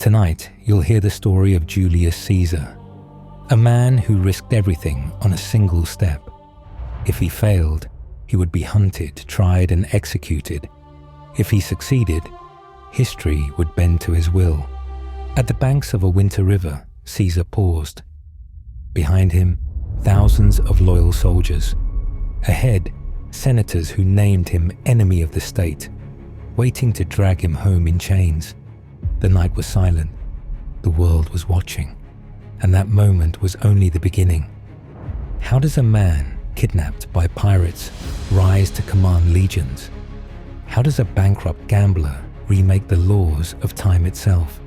Tonight, you'll hear the story of Julius Caesar, a man who risked everything on a single step. If he failed, he would be hunted, tried, and executed. If he succeeded, history would bend to his will. At the banks of a winter river, Caesar paused. Behind him, thousands of loyal soldiers. Ahead, senators who named him enemy of the state, waiting to drag him home in chains. The night was silent. The world was watching. And that moment was only the beginning. How does a man kidnapped by pirates rise to command legions? How does a bankrupt gambler remake the laws of time itself?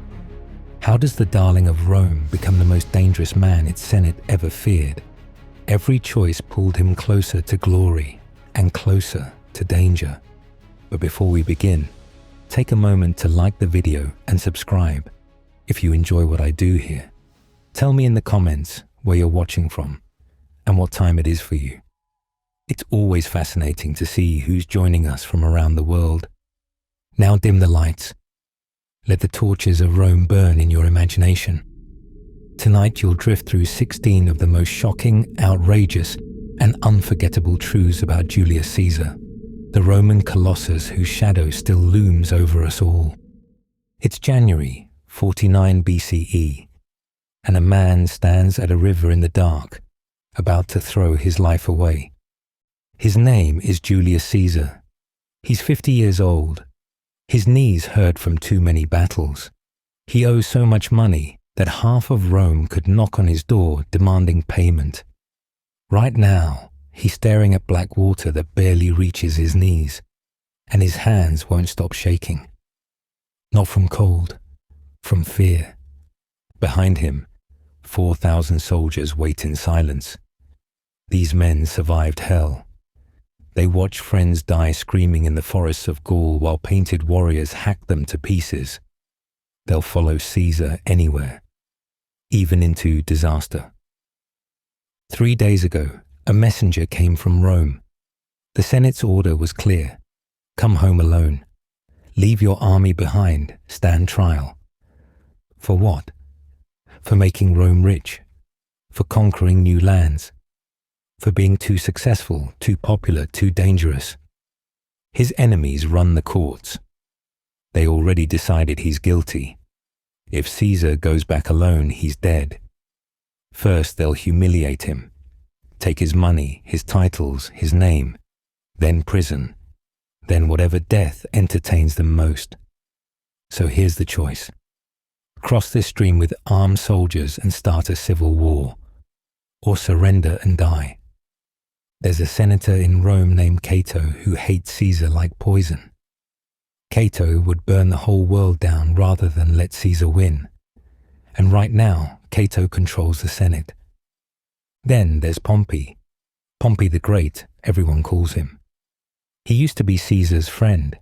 How does the darling of Rome become the most dangerous man its Senate ever feared? Every choice pulled him closer to glory and closer to danger. But before we begin, take a moment to like the video and subscribe if you enjoy what I do here. Tell me in the comments where you're watching from and what time it is for you. It's always fascinating to see who's joining us from around the world. Now dim the lights. Let the torches of Rome burn in your imagination. Tonight you'll drift through 16 of the most shocking, outrageous, and unforgettable truths about Julius Caesar, the Roman Colossus whose shadow still looms over us all. It's January 49 BCE, and a man stands at a river in the dark, about to throw his life away. His name is Julius Caesar. He's 50 years old. His knees hurt from too many battles. He owes so much money that half of Rome could knock on his door demanding payment. Right now, he's staring at black water that barely reaches his knees, and his hands won't stop shaking. Not from cold, from fear. Behind him, 4,000 soldiers wait in silence. These men survived hell. They watched friends die screaming in the forests of Gaul while painted warriors hacked them to pieces. They'll follow Caesar anywhere, even into disaster. 3 days ago, a messenger came from Rome. The Senate's order was clear. Come home alone. Leave your army behind. Stand trial. For what? For making Rome rich. For conquering new lands. For being too successful, too popular, too dangerous. His enemies run the courts. They already decided he's guilty. If Caesar goes back alone, he's dead. First, they'll humiliate him. Take his money, his titles, his name. Then prison. Then whatever death entertains them most. So here's the choice. Cross this stream with armed soldiers and start a civil war. Or surrender and die. There's a senator in Rome named Cato who hates Caesar like poison. Cato would burn the whole world down rather than let Caesar win. And right now, Cato controls the Senate. Then there's Pompey. Pompey the Great, everyone calls him. He used to be Caesar's friend.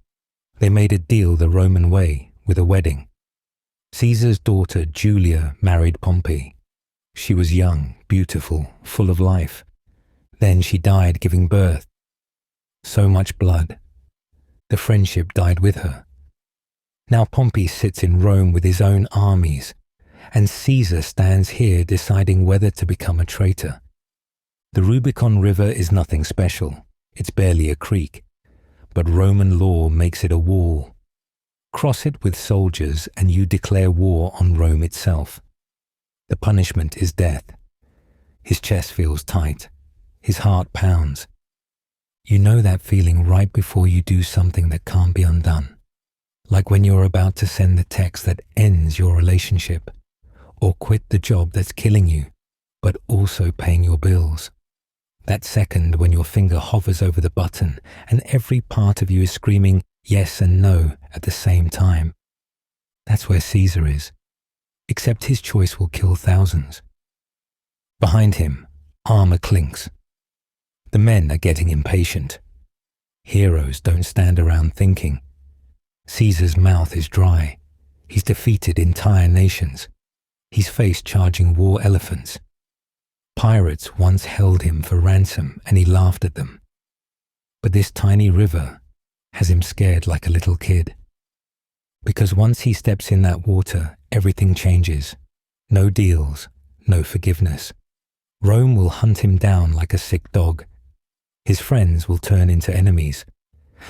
They made a deal the Roman way, with a wedding. Caesar's daughter Julia married Pompey. She was young, beautiful, full of life. Then she died giving birth. So much blood. The friendship died with her. Now Pompey sits in Rome with his own armies, and Caesar stands here deciding whether to become a traitor. The Rubicon River is nothing special. It's barely a creek. But Roman law makes it a wall. Cross it with soldiers and you declare war on Rome itself. The punishment is death. His chest feels tight. His heart pounds. You know that feeling right before you do something that can't be undone. Like when you're about to send the text that ends your relationship, or quit the job that's killing you, but also paying your bills. That second when your finger hovers over the button and every part of you is screaming yes and no at the same time. That's where Caesar is, except his choice will kill thousands. Behind him, armor clinks. The men are getting impatient. Heroes don't stand around thinking. Caesar's mouth is dry. He's defeated entire nations. He's faced charging war elephants. Pirates once held him for ransom and he laughed at them. But this tiny river has him scared like a little kid. Because once he steps in that water, everything changes. No deals, no forgiveness. Rome will hunt him down like a sick dog. His friends will turn into enemies.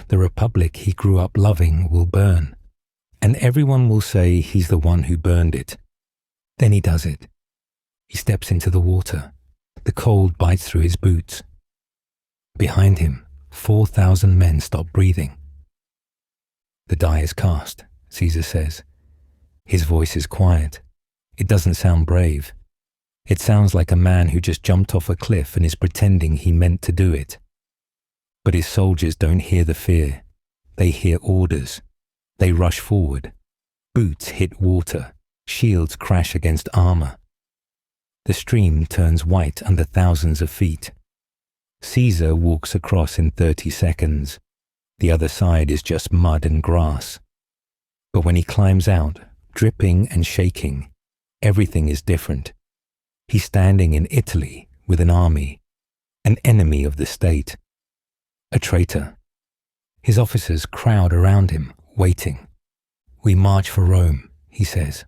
The republic he grew up loving will burn. And everyone will say he's the one who burned it. Then he does it. He steps into the water. The cold bites through his boots. Behind him, 4,000 men stop breathing. The die is cast, Caesar says. His voice is quiet. It doesn't sound brave. It sounds like a man who just jumped off a cliff and is pretending he meant to do it. But his soldiers don't hear the fear. They hear orders. They rush forward. Boots hit water. Shields crash against armor. The stream turns white under thousands of feet. Caesar walks across in 30 seconds. The other side is just mud and grass. But when he climbs out, dripping and shaking, everything is different. He's standing in Italy with an army, an enemy of the state, a traitor. His officers crowd around him, waiting. "We march for Rome," he says.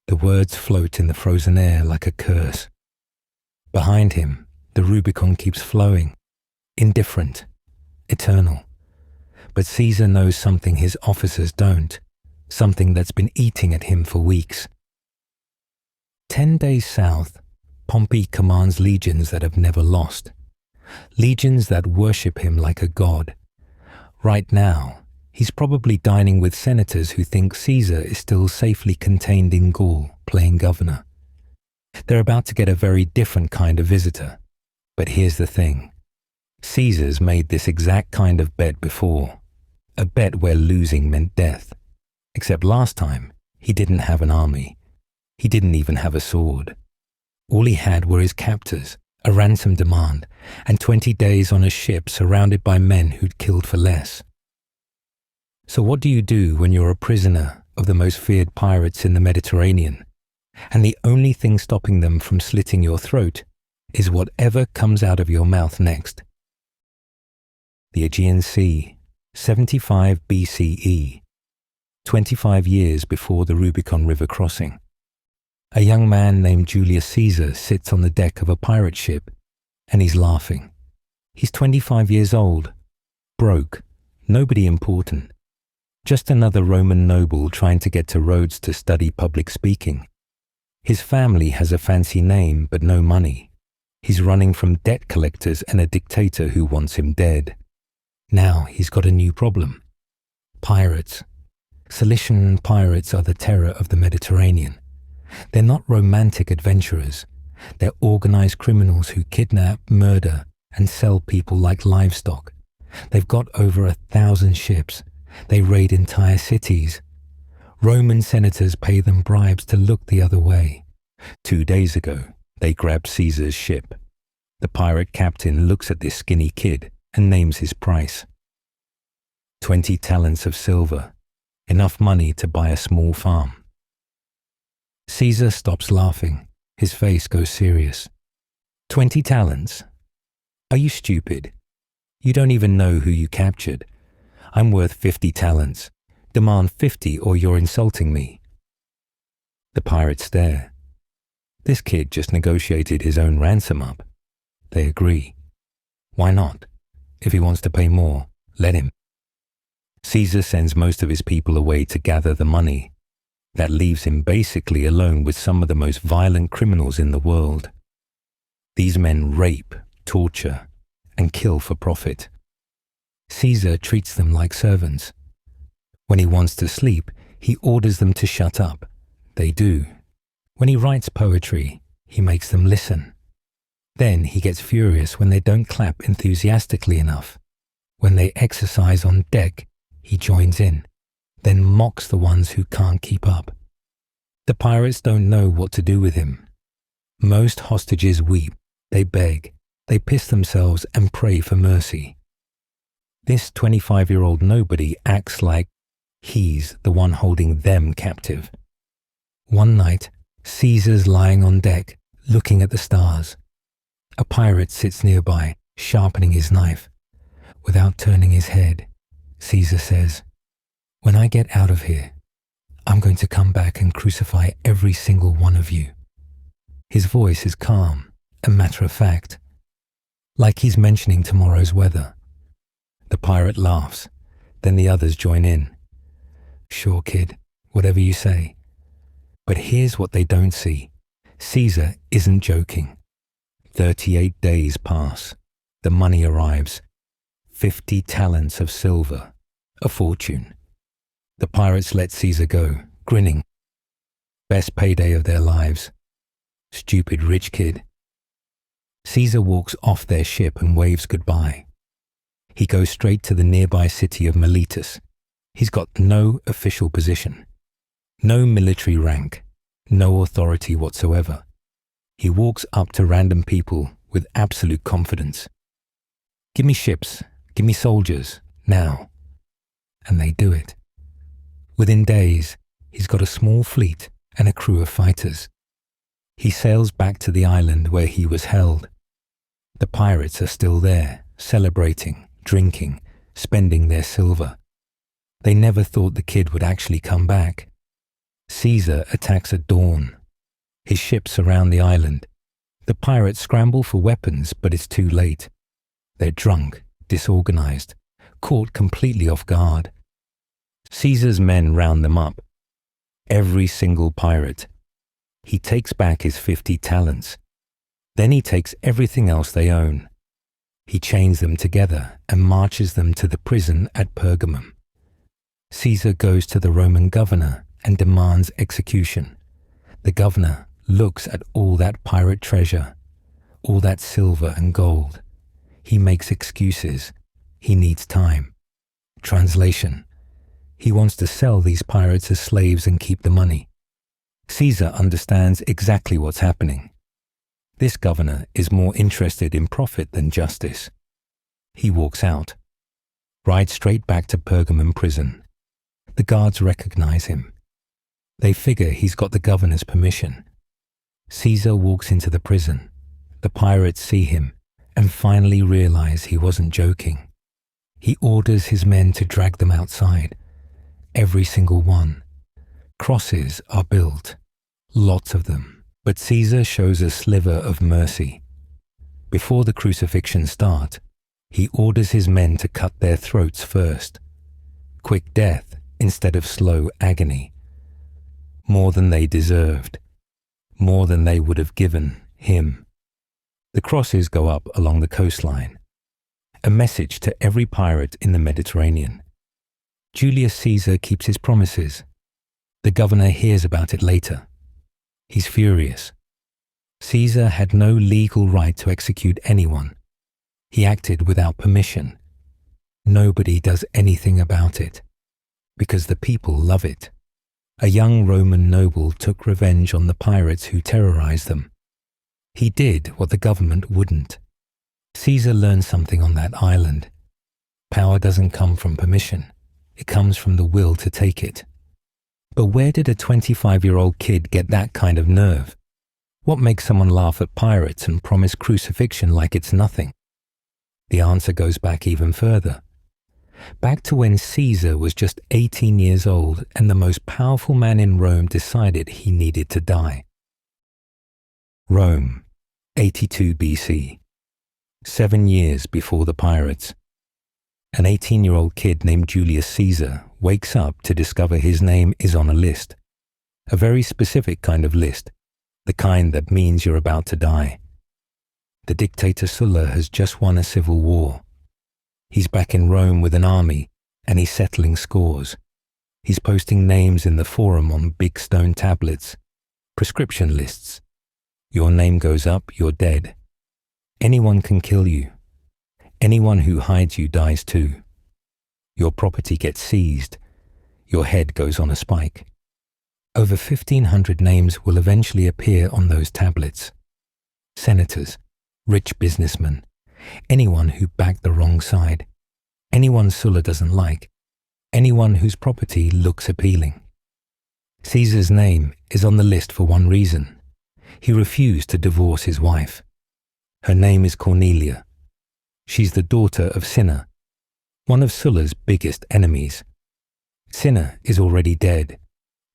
The words float in the frozen air like a curse. Behind him, the Rubicon keeps flowing, indifferent, eternal. But Caesar knows something his officers don't, something that's been eating at him for weeks. 10 days south, Pompey commands legions that have never lost, legions that worship him like a god. Right now, he's probably dining with senators who think Caesar is still safely contained in Gaul, playing governor. They're about to get a very different kind of visitor. But here's the thing. Caesar's made this exact kind of bet before, a bet where losing meant death. Except last time, he didn't have an army. He didn't even have a sword. All he had were his captors, a ransom demand, and 20 days on a ship surrounded by men who'd killed for less. So what do you do when you're a prisoner of the most feared pirates in the Mediterranean, and the only thing stopping them from slitting your throat is whatever comes out of your mouth next? The Aegean Sea, 75 BCE, 25 years before the Rubicon River crossing. A young man named Julius Caesar sits on the deck of a pirate ship, and he's laughing. He's 25 years old, broke, nobody important. Just another Roman noble trying to get to Rhodes to study public speaking. His family has a fancy name but no money. He's running from debt collectors and a dictator who wants him dead. Now he's got a new problem. Pirates. Cilician pirates are the terror of the Mediterranean. They're not romantic adventurers. They're organized criminals who kidnap, murder, and sell people like livestock. They've got over 1,000 ships. They raid entire cities. Roman senators pay them bribes to look the other way. 2 days ago, they grabbed Caesar's ship. The pirate captain looks at this skinny kid and names his price. 20 talents of silver, enough money to buy a small farm. Caesar stops laughing. His face goes serious. 20 talents? Are you stupid? You don't even know who you captured. I'm worth 50 talents. Demand 50 or you're insulting me. The pirates stare. This kid just negotiated his own ransom up. They agree. Why not? If he wants to pay more, let him. Caesar sends most of his people away to gather the money. That leaves him basically alone with some of the most violent criminals in the world. These men rape, torture, and kill for profit. Caesar treats them like servants. When he wants to sleep, he orders them to shut up. They do. When he writes poetry, he makes them listen. Then he gets furious when they don't clap enthusiastically enough. When they exercise on deck, he joins in, then mocks the ones who can't keep up. The pirates don't know what to do with him. Most hostages weep, they beg, they piss themselves and pray for mercy. This 25-year-old nobody acts like he's the one holding them captive. One night, Caesar's lying on deck, looking at the stars. A pirate sits nearby, sharpening his knife. Without turning his head, Caesar says, "When I get out of here, I'm going to come back and crucify every single one of you. His voice is calm and matter of fact, like he's mentioning tomorrow's weather. The pirate laughs, then the others join in. Sure, kid, whatever you say. But here's what they don't see. Caesar isn't joking. 38 days pass. The money arrives. 50 talents of silver. A fortune. The pirates let Caesar go, grinning. Best payday of their lives. Stupid rich kid. Caesar walks off their ship and waves goodbye. He goes straight to the nearby city of Miletus. He's got no official position, no military rank, no authority whatsoever. He walks up to random people with absolute confidence. Give me ships, give me soldiers, now. And they do it. Within days, he's got a small fleet and a crew of fighters. He sails back to the island where he was held. The pirates are still there, celebrating, drinking, spending their silver. They never thought the kid would actually come back. Caesar attacks at dawn. His ships surround the island. The pirates scramble for weapons, but it's too late. They're drunk, disorganized, caught completely off guard. Caesar's men round them up. Every single pirate. He takes back his 50 talents. Then he takes everything else they own. He chains them together and marches them to the prison at Pergamum. Caesar goes to the Roman governor and demands execution. The governor looks at all that pirate treasure, all that silver and gold. He makes excuses. He needs time. Translation: he wants to sell these pirates as slaves and keep the money. Caesar understands exactly what's happening. This governor is more interested in profit than justice. He walks out, rides straight back to Pergamum prison. The guards recognize him. They figure he's got the governor's permission. Caesar walks into the prison. The pirates see him and finally realize he wasn't joking. He orders his men to drag them outside. Every single one. Crosses are built. Lots of them. But Caesar shows a sliver of mercy. Before the crucifixion starts, he orders his men to cut their throats first. Quick death instead of slow agony. More than they deserved. More than they would have given him. The crosses go up along the coastline. A message to every pirate in the Mediterranean. Julius Caesar keeps his promises. The governor hears about it later. He's furious. Caesar had no legal right to execute anyone. He acted without permission. Nobody does anything about it, because the people love it. A young Roman noble took revenge on the pirates who terrorized them. He did what the government wouldn't. Caesar learned something on that island. Power doesn't come from permission. It comes from the will to take it. But where did a 25-year-old kid get that kind of nerve? What makes someone laugh at pirates and promise crucifixion like it's nothing? The answer goes back even further. Back to when Caesar was just 18 years old and the most powerful man in Rome decided he needed to die. Rome, 82 BC. 7 years before the pirates. An 18-year-old kid named Julius Caesar wakes up to discover his name is on a list. A very specific kind of list, the kind that means you're about to die. The dictator Sulla has just won a civil war. He's back in Rome with an army, and he's settling scores. He's posting names in the forum on big stone tablets, prescription lists. Your name goes up, you're dead. Anyone can kill you. Anyone who hides you dies too. Your property gets seized. Your head goes on a spike. Over 1,500 names will eventually appear on those tablets. Senators, rich businessmen, anyone who backed the wrong side, anyone Sulla doesn't like, anyone whose property looks appealing. Caesar's name is on the list for one reason. He refused to divorce his wife. Her name is Cornelia. She's the daughter of Cinna, one of Sulla's biggest enemies. Cinna is already dead,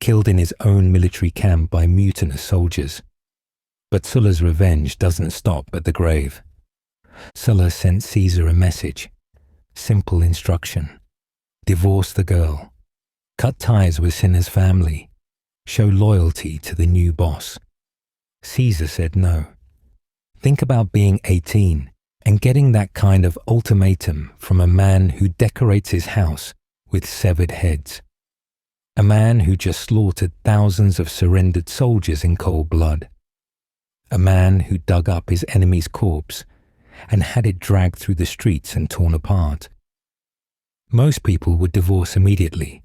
killed in his own military camp by mutinous soldiers. But Sulla's revenge doesn't stop at the grave. Sulla sent Caesar a message. Simple instruction. Divorce the girl. Cut ties with Cinna's family. Show loyalty to the new boss. Caesar said no. Think about being 18 and getting that kind of ultimatum from a man who decorates his house with severed heads. A man who just slaughtered thousands of surrendered soldiers in cold blood. A man who dug up his enemy's corpse and had it dragged through the streets and torn apart. Most people would divorce immediately,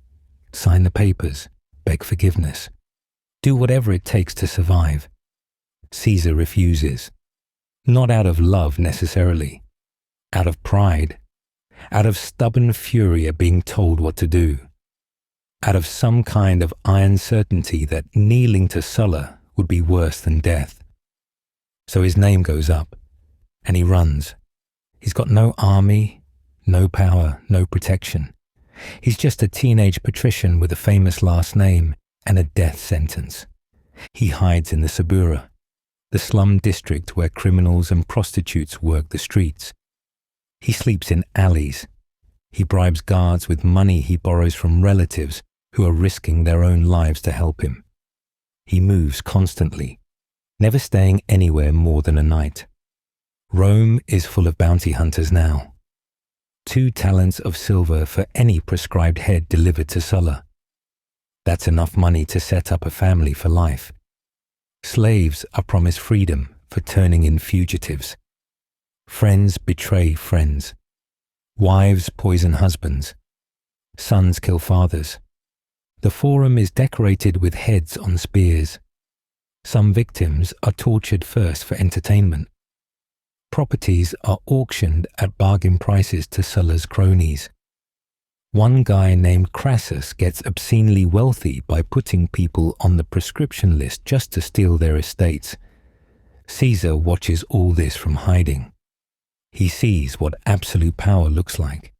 sign the papers, beg forgiveness, do whatever it takes to survive. Caesar refuses. Not out of love necessarily, out of pride, out of stubborn fury at being told what to do, out of some kind of iron certainty that kneeling to Sulla would be worse than death. So his name goes up, and he runs. He's got no army, no power, no protection. He's just a teenage patrician with a famous last name and a death sentence. He hides in the Subura, the slum district where criminals and prostitutes work the streets. He sleeps in alleys. He bribes guards with money he borrows from relatives who are risking their own lives to help him. He moves constantly, never staying anywhere more than a night. Rome is full of bounty hunters now. 2 talents of silver for any prescribed head delivered to Sulla. That's enough money to set up a family for life. Slaves are promised freedom for turning in fugitives. Friends betray friends. Wives poison husbands. Sons kill fathers. The forum is decorated with heads on spears. Some victims are tortured first for entertainment. Properties are auctioned at bargain prices to Sulla's cronies. One guy named Crassus gets obscenely wealthy by putting people on the prescription list just to steal their estates. Caesar watches all this from hiding. He sees what absolute power looks like.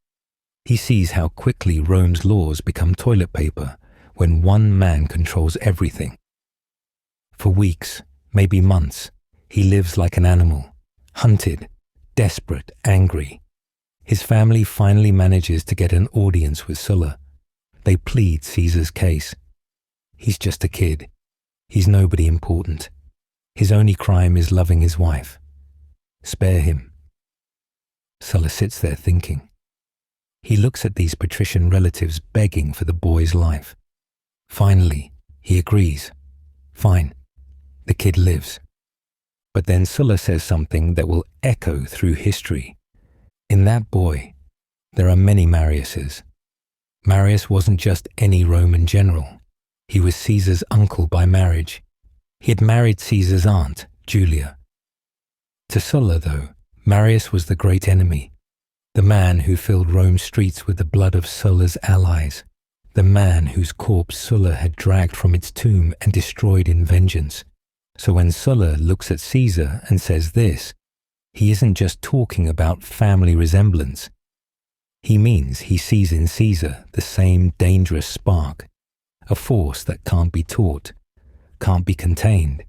He sees how quickly Rome's laws become toilet paper when one man controls everything. For weeks, maybe months, he lives like an animal, hunted, desperate, angry. His family finally manages to get an audience with Sulla. They plead Caesar's case. He's just a kid. He's nobody important. His only crime is loving his wife. Spare him. Sulla sits there thinking. He looks at these patrician relatives begging for the boy's life. Finally, he agrees. Fine. The kid lives. But then Sulla says something that will echo through history. In that boy, there are many Mariuses. Marius wasn't just any Roman general. He was Caesar's uncle by marriage. He had married Caesar's aunt, Julia. To Sulla, though, Marius was the great enemy, the man who filled Rome's streets with the blood of Sulla's allies, the man whose corpse Sulla had dragged from its tomb and destroyed in vengeance. So when Sulla looks at Caesar and says this, he isn't just talking about family resemblance. He means he sees in Caesar the same dangerous spark, a force that can't be taught, can't be contained,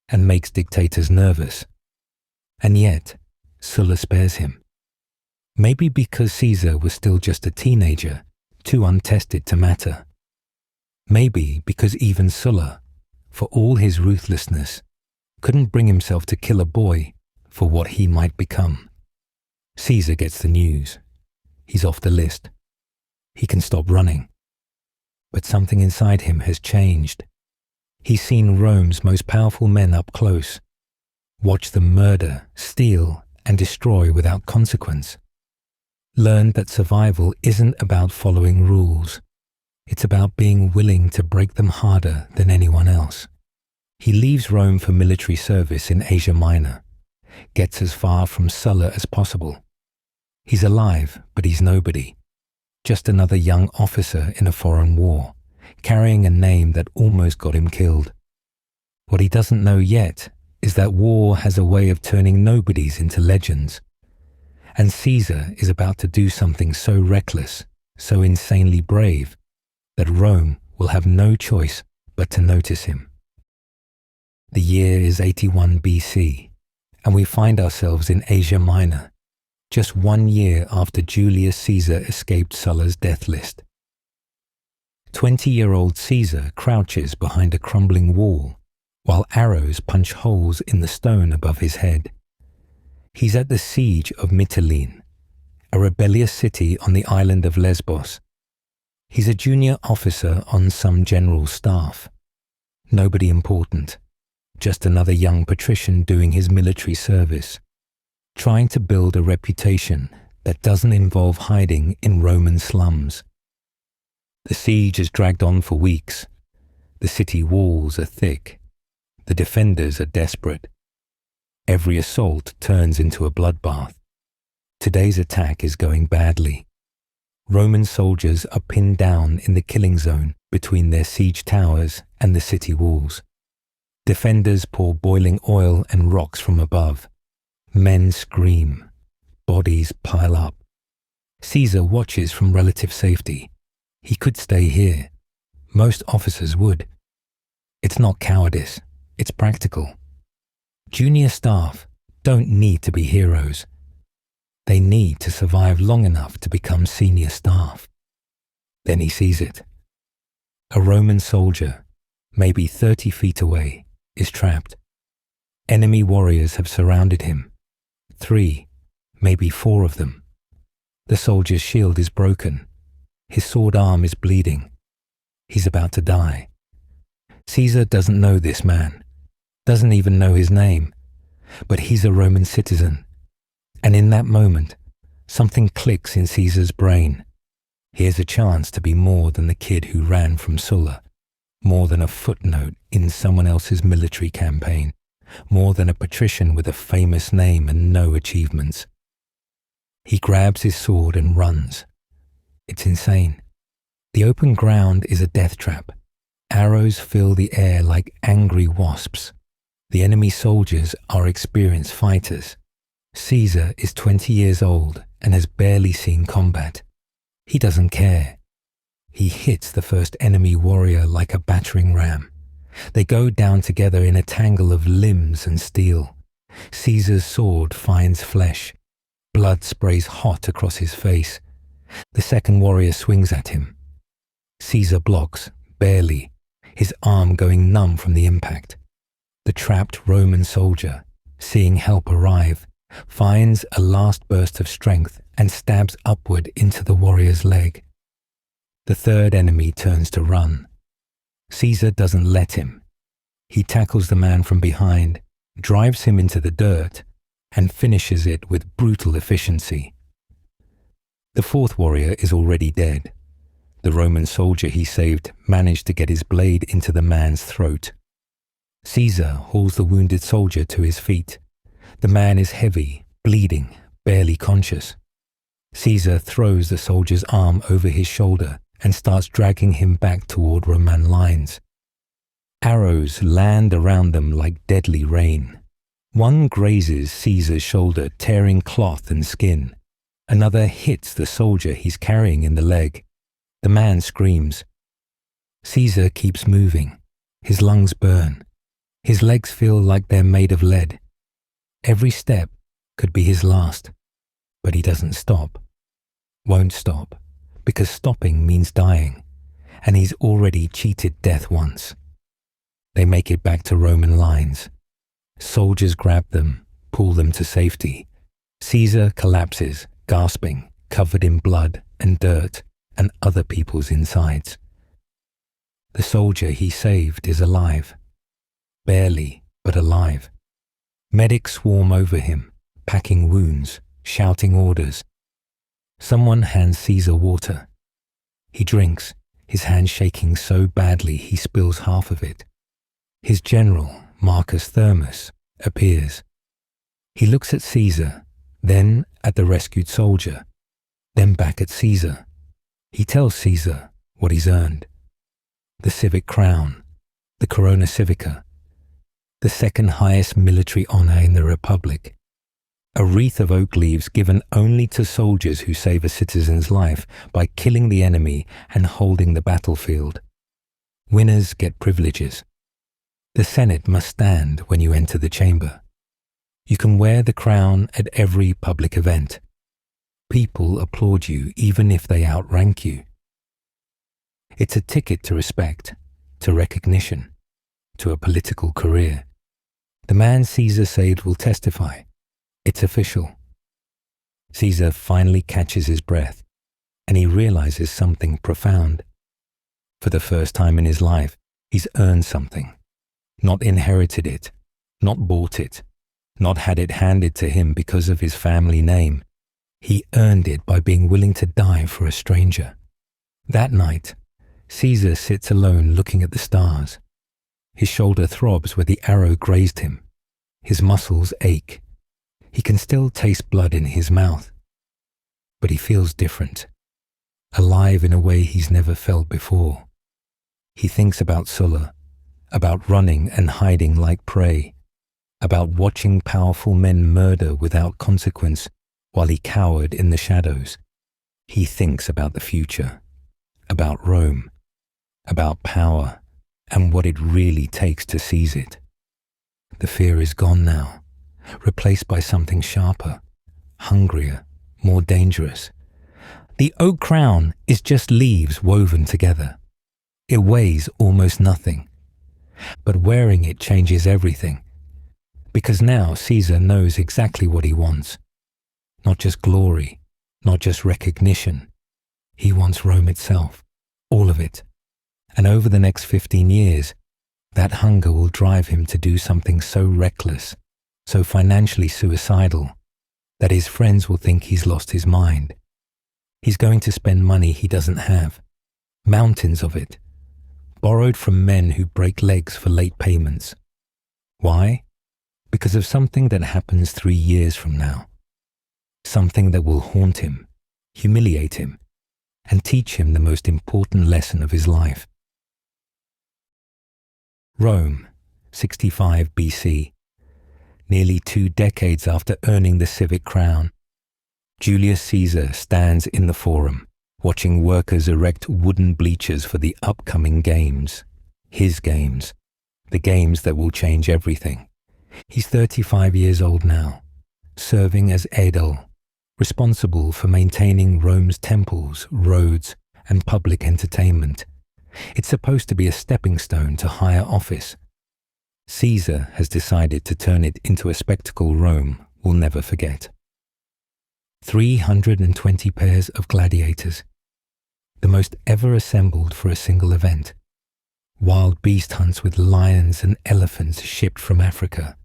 and makes dictators nervous. And yet, Sulla spares him. Maybe because Caesar was still just a teenager, too untested to matter. Maybe because even Sulla, for all his ruthlessness, couldn't bring himself to kill a boy for what he might become. Caesar gets the news. He's off the list. He can stop running. But something inside him has changed. He's seen Rome's most powerful men up close, watched them murder, steal, and destroy without consequence. Learned that survival isn't about following rules. It's about being willing to break them harder than anyone else. He leaves Rome for military service in Asia Minor, gets as far from Sulla as possible. He's alive, but he's nobody. Just another young officer in a foreign war, carrying a name that almost got him killed. What he doesn't know yet is that war has a way of turning nobodies into legends. And Caesar is about to do something so reckless, so insanely brave, that Rome will have no choice but to notice him. The year is 81 BC, and we find ourselves in Asia Minor, just 1 year after Julius Caesar escaped Sulla's death list. 20-year-old Caesar crouches behind a crumbling wall, while arrows punch holes in the stone above his head. He's at the siege of Mytilene, a rebellious city on the island of Lesbos. He's a junior officer on some general's staff. Nobody important, just another young patrician doing his military service, trying to build a reputation that doesn't involve hiding in Roman slums. The siege has dragged on for weeks. The city walls are thick. The defenders are desperate. Every assault turns into a bloodbath. Today's attack is going badly. Roman soldiers are pinned down in the killing zone between their siege towers and the city walls. Defenders pour boiling oil and rocks from above. Men scream. Bodies pile up. Caesar watches from relative safety. He could stay here. Most officers would. It's not cowardice. It's practical. Junior staff don't need to be heroes. They need to survive long enough to become senior staff. Then he sees it. A Roman soldier, maybe 30 feet away, is trapped. Enemy warriors have surrounded him. 3, maybe 4 of them. The soldier's shield is broken. His sword arm is bleeding. He's about to die. Caesar doesn't know this man, doesn't even know his name, but he's a Roman citizen. And in that moment, something clicks in Caesar's brain. Here's a chance to be more than the kid who ran from Sulla, more than a footnote in someone else's military campaign, more than a patrician with a famous name and no achievements. He grabs his sword and runs. It's insane. The open ground is a death trap. Arrows fill the air like angry wasps. The enemy soldiers are experienced fighters. Caesar is 20 years old and has barely seen combat. He doesn't care. He hits the first enemy warrior like a battering ram. They go down together in a tangle of limbs and steel. Caesar's sword finds flesh. Blood sprays hot across his face. The second warrior swings at him. Caesar blocks, barely, his arm going numb from the impact. The trapped Roman soldier, seeing help arrive, finds a last burst of strength and stabs upward into the warrior's leg. The third enemy turns to run. Caesar doesn't let him. He tackles the man from behind, drives him into the dirt, and finishes it with brutal efficiency. The fourth warrior is already dead. The Roman soldier he saved managed to get his blade into the man's throat. Caesar hauls the wounded soldier to his feet. The man is heavy, bleeding, barely conscious. Caesar throws the soldier's arm over his shoulder and starts dragging him back toward Roman lines. Arrows land around them like deadly rain. One grazes Caesar's shoulder, tearing cloth and skin. Another hits the soldier he's carrying in the leg. The man screams. Caesar keeps moving. His lungs burn. His legs feel like they're made of lead. Every step could be his last, but he doesn't stop. Won't stop, because stopping means dying, and he's already cheated death once. They make it back to Roman lines. Soldiers grab them, pull them to safety. Caesar collapses, gasping, covered in blood and dirt and other people's insides. The soldier he saved is alive. Barely, but alive. Medics swarm over him, packing wounds, shouting orders. Someone hands Caesar water. He drinks, his hand shaking so badly he spills half of it. His general, Marcus Thermus, appears. He looks at Caesar, then at the rescued soldier, then back at Caesar. He tells Caesar what he's earned. The civic crown, the Corona Civica, the second highest military honor in the Republic, a wreath of oak leaves given only to soldiers who save a citizen's life by killing the enemy and holding the battlefield. Winners get privileges. The Senate must stand when you enter the chamber. You can wear the crown at every public event. People applaud you even if they outrank you. It's a ticket to respect, to recognition, to a political career. The man Caesar saved will testify. It's official. Caesar finally catches his breath, and he realizes something profound. For the first time in his life, he's earned something. Not inherited it, not bought it, not had it handed to him because of his family name. He earned it by being willing to die for a stranger. That night, Caesar sits alone looking at the stars. His shoulder throbs where the arrow grazed him. His muscles ache. He can still taste blood in his mouth. But he feels different, alive in a way he's never felt before. He thinks about Sulla, about running and hiding like prey, about watching powerful men murder without consequence while he cowered in the shadows. He thinks about the future, about Rome, about power, and what it really takes to seize it. The fear is gone now, replaced by something sharper, hungrier, more dangerous. The oak crown is just leaves woven together. It weighs almost nothing. But wearing it changes everything, because now Caesar knows exactly what he wants. Not just glory, not just recognition. He wants Rome itself, all of it. And over the next 15 years, that hunger will drive him to do something so reckless, so financially suicidal, that his friends will think he's lost his mind. He's going to spend money he doesn't have, mountains of it, borrowed from men who break legs for late payments. Why? Because of something that happens 3 years from now. Something that will haunt him, humiliate him, and teach him the most important lesson of his life. Rome, 65 BC. Nearly 2 decades after earning the civic crown, Julius Caesar stands in the Forum, watching workers erect wooden bleachers for the upcoming games. His games. The games that will change everything. He's 35 years old now, serving as aedile, responsible for maintaining Rome's temples, roads, and public entertainment. It's supposed to be a stepping stone to higher office. Caesar has decided to turn it into a spectacle Rome will never forget. 320 pairs of gladiators, the most ever assembled for a single event. Wild beast hunts with lions and elephants shipped from Africa.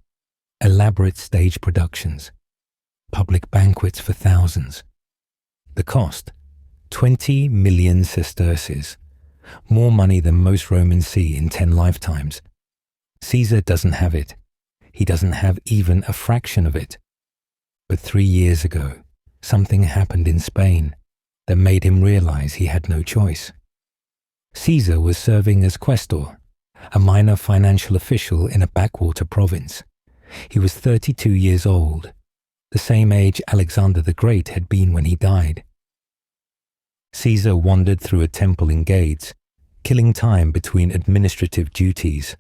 Elaborate stage productions. Public banquets for thousands. The cost? 20 million sesterces. More money than most Romans see in 10 lifetimes. Caesar doesn't have it. He doesn't have even a fraction of it. But 3 years ago, something happened in Spain that made him realize he had no choice. Caesar was serving as questor, a minor financial official in a backwater province. He was 32 years old, the same age Alexander the Great had been when he died. Caesar wandered through a temple in Gades, killing time between administrative duties.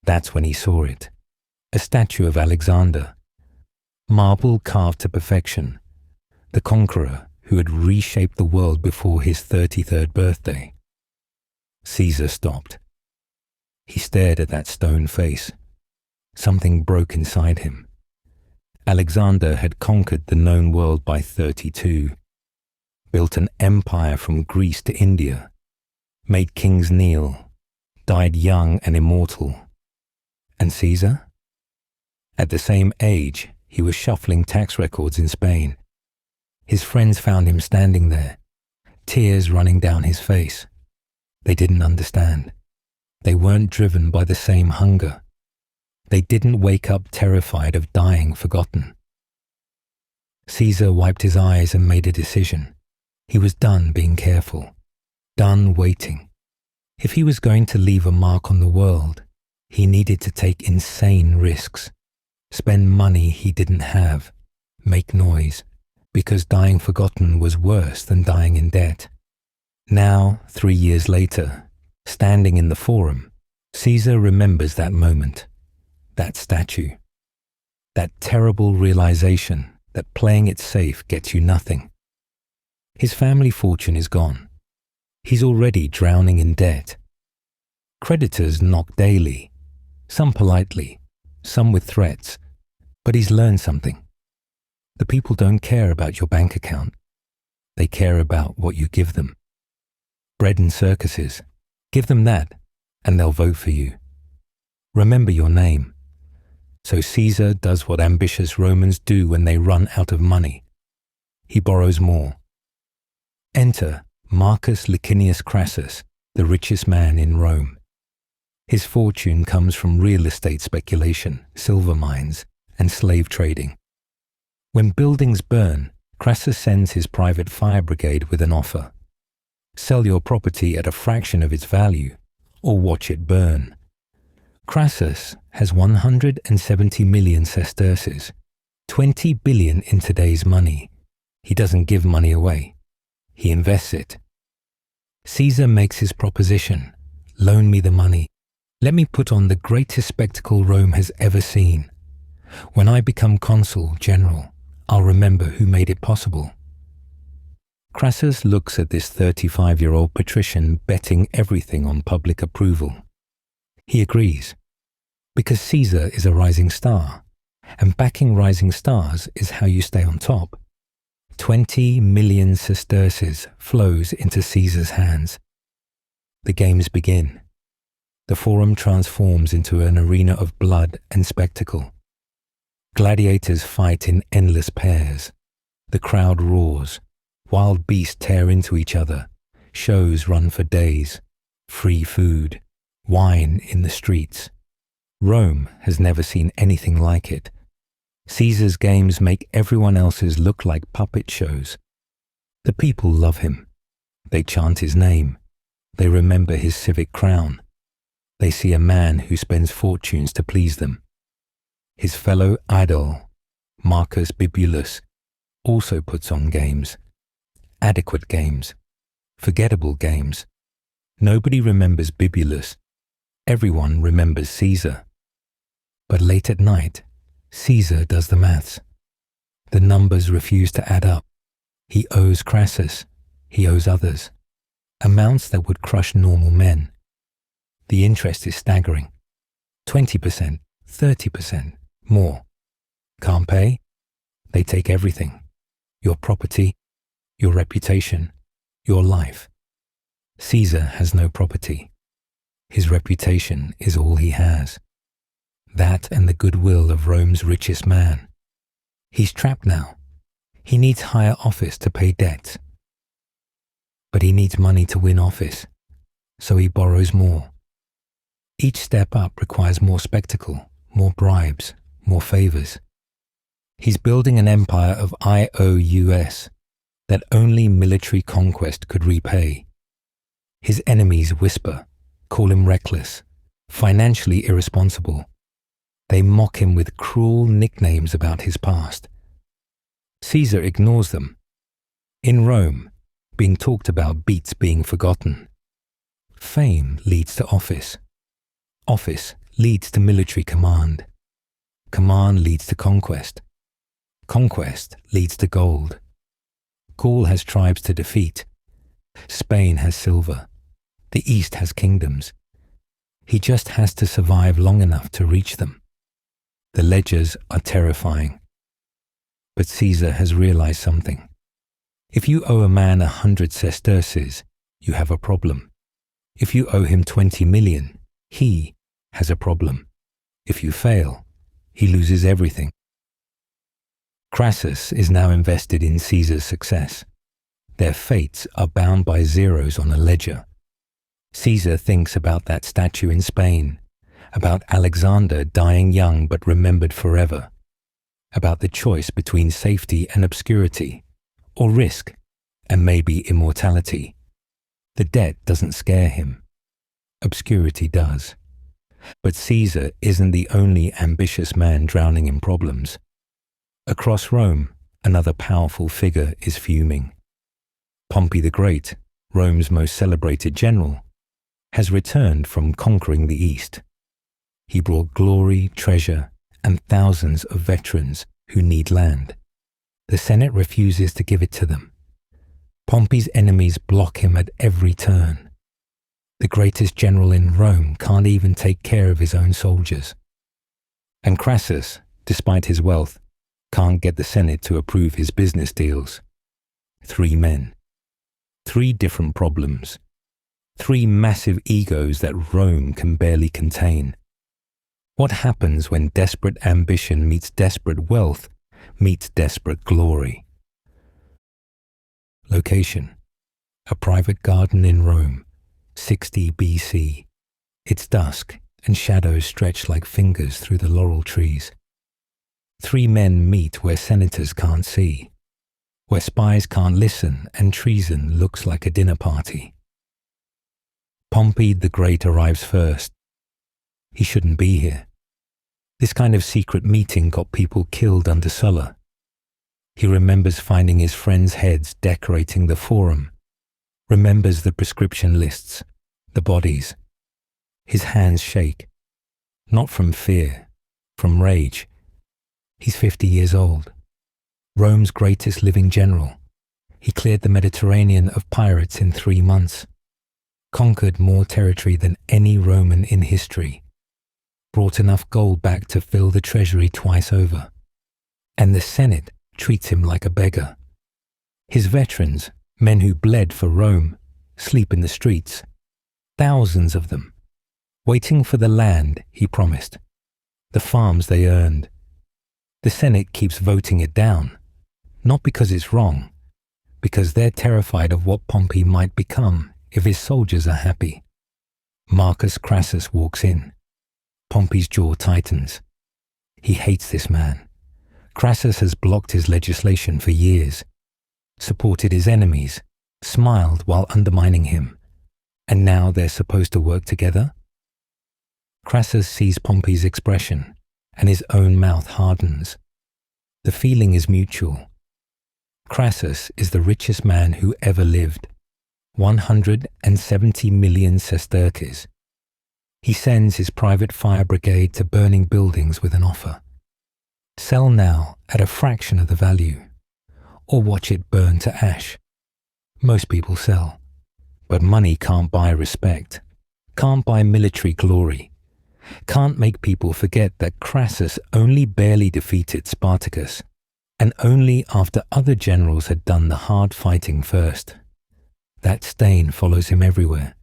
That's when he saw it. A statue of Alexander. Marble carved to perfection. The conqueror who had reshaped the world before his 33rd birthday. Caesar stopped. He stared at that stone face. Something broke inside him. Alexander had conquered the known world by 32, built an empire from Greece to India, made kings kneel, died young and immortal. And Caesar? At the same age, he was shuffling tax records in Spain. His friends found him standing there, tears running down his face. They didn't understand. They weren't driven by the same hunger. They didn't wake up terrified of dying forgotten. Caesar wiped his eyes and made a decision. He was done being careful, done waiting. If he was going to leave a mark on the world, he needed to take insane risks, spend money he didn't have, make noise, because dying forgotten was worse than dying in debt. Now, 3 years later, Standing in the Forum, Caesar remembers that moment, that statue, that terrible realization that playing it safe gets you nothing. His family fortune is gone. He's already drowning in debt. Creditors knock daily, some politely, some with threats, but he's learned something. The people don't care about your bank account. They care about what you give them. Bread and circuses, give them that, and they'll vote for you. Remember your name. So Caesar does what ambitious Romans do when they run out of money. He borrows more. Enter Marcus Licinius Crassus, the richest man in Rome. His fortune comes from real estate speculation, silver mines, and slave trading. When buildings burn, Crassus sends his private fire brigade with an offer. Sell your property at a fraction of its value, or watch it burn. Crassus has 170 million sesterces, 20 billion in today's money. He doesn't give money away. He invests it. Caesar makes his proposition. Loan me the money. Let me put on the greatest spectacle Rome has ever seen. When I become consul general, I'll remember who made it possible. Crassus looks at this 35-year-old patrician betting everything on public approval. He agrees, because Caesar is a rising star, and backing rising stars is how you stay on top. 20 million sesterces flows into Caesar's hands. The games begin. The Forum transforms into an arena of blood and spectacle. Gladiators fight in endless pairs. The crowd roars. Wild beasts tear into each other. Shows run for days. Free food. Wine in the streets. Rome has never seen anything like it. Caesar's games make everyone else's look like puppet shows. The people love him. They chant his name. They remember his civic crown. They see a man who spends fortunes to please them. His fellow idol, Marcus Bibulus, also puts on games. Adequate games. Forgettable games. Nobody remembers Bibulus. Everyone remembers Caesar. But late at night, Caesar does the maths. The numbers refuse to add up. He owes Crassus. He owes others. Amounts that would crush normal men. The interest is staggering. 20%, 30%, more. Can't pay? They take everything. Your property, your reputation, your life. Caesar has no property. His reputation is all he has. That and the goodwill of Rome's richest man. He's trapped now. He needs higher office to pay debts. But he needs money to win office, so he borrows more. Each step up requires more spectacle, more bribes, more favors. He's building an empire of IOUs that only military conquest could repay. His enemies whisper, call him reckless, financially irresponsible. They mock him with cruel nicknames about his past. Caesar ignores them. In Rome, being talked about beats being forgotten. Fame leads to office. Office leads to military command. Command leads to conquest. Conquest leads to gold. Gaul has tribes to defeat. Spain has silver. The East has kingdoms. He just has to survive long enough to reach them. The ledgers are terrifying. But Caesar has realized something. If you owe a man 100 sesterces, you have a problem. If you owe him 20 million, he has a problem. If you fail, he loses everything. Crassus is now invested in Caesar's success. Their fates are bound by zeros on a ledger. Caesar thinks about that statue in Spain, about Alexander dying young but remembered forever, about the choice between safety and obscurity, or risk and maybe immortality. The debt doesn't scare him. Obscurity does. But Caesar isn't the only ambitious man drowning in problems. Across Rome, another powerful figure is fuming. Pompey the Great, Rome's most celebrated general, has returned from conquering the East. He brought glory, treasure, and thousands of veterans who need land. The Senate refuses to give it to them. Pompey's enemies block him at every turn. The greatest general in Rome can't even take care of his own soldiers. And Crassus, despite his wealth, can't get the Senate to approve his business deals. 3 men. 3 different problems. 3 massive egos that Rome can barely contain. What happens when desperate ambition meets desperate wealth meets desperate glory? Location: a private garden in Rome, 60 BC. It's dusk, and shadows stretch like fingers through the laurel trees. 3 men meet where senators can't see, where spies can't listen, and treason looks like a dinner party. Pompey the Great arrives first. He shouldn't be here. This kind of secret meeting got people killed under Sulla. He remembers finding his friends' heads decorating the forum, remembers the prescription lists, the bodies. His hands shake, not from fear, from rage. He's 50 years old, Rome's greatest living general. He cleared the Mediterranean of pirates in 3 months, conquered more territory than any Roman in history, brought enough gold back to fill the treasury twice over. And the Senate treats him like a beggar. His veterans, men who bled for Rome, sleep in the streets, thousands of them, waiting for the land he promised, the farms they earned. The Senate keeps voting it down, not because it's wrong, because they're terrified of what Pompey might become if his soldiers are happy. Marcus Crassus walks in. Pompey's jaw tightens. He hates this man. Crassus has blocked his legislation for years, supported his enemies, smiled while undermining him, and now they're supposed to work together? Crassus sees Pompey's expression, and his own mouth hardens. The feeling is mutual. Crassus is the richest man who ever lived, 170 million sesterces. He sends his private fire brigade to burning buildings with an offer. Sell now at a fraction of the value, or watch it burn to ash. Most people sell, but money can't buy respect, can't buy military glory, can't make people forget that Crassus only barely defeated Spartacus, and only after other generals had done the hard fighting first. That stain follows him everywhere.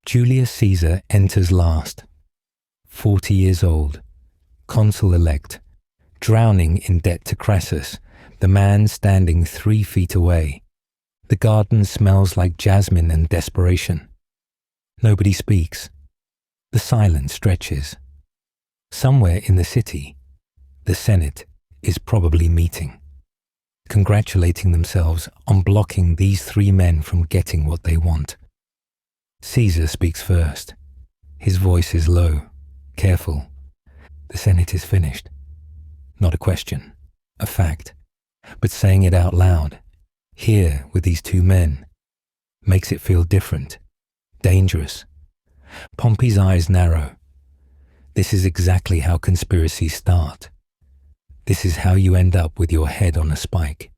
Julius Caesar enters last, 40 years old, consul-elect, drowning in debt to Crassus, the man standing 3 feet away. The garden smells like jasmine and desperation. Nobody speaks. The silence stretches. Somewhere in the city, the Senate is probably meeting, congratulating themselves on blocking these 3 men from getting what they want. Caesar speaks first. His voice is low, careful. The Senate is finished. Not a question, a fact, but saying it out loud, here with these 2 men, makes it feel different, dangerous. Pompey's eyes narrow. This is exactly how conspiracies start. This is how you end up with your head on a spike.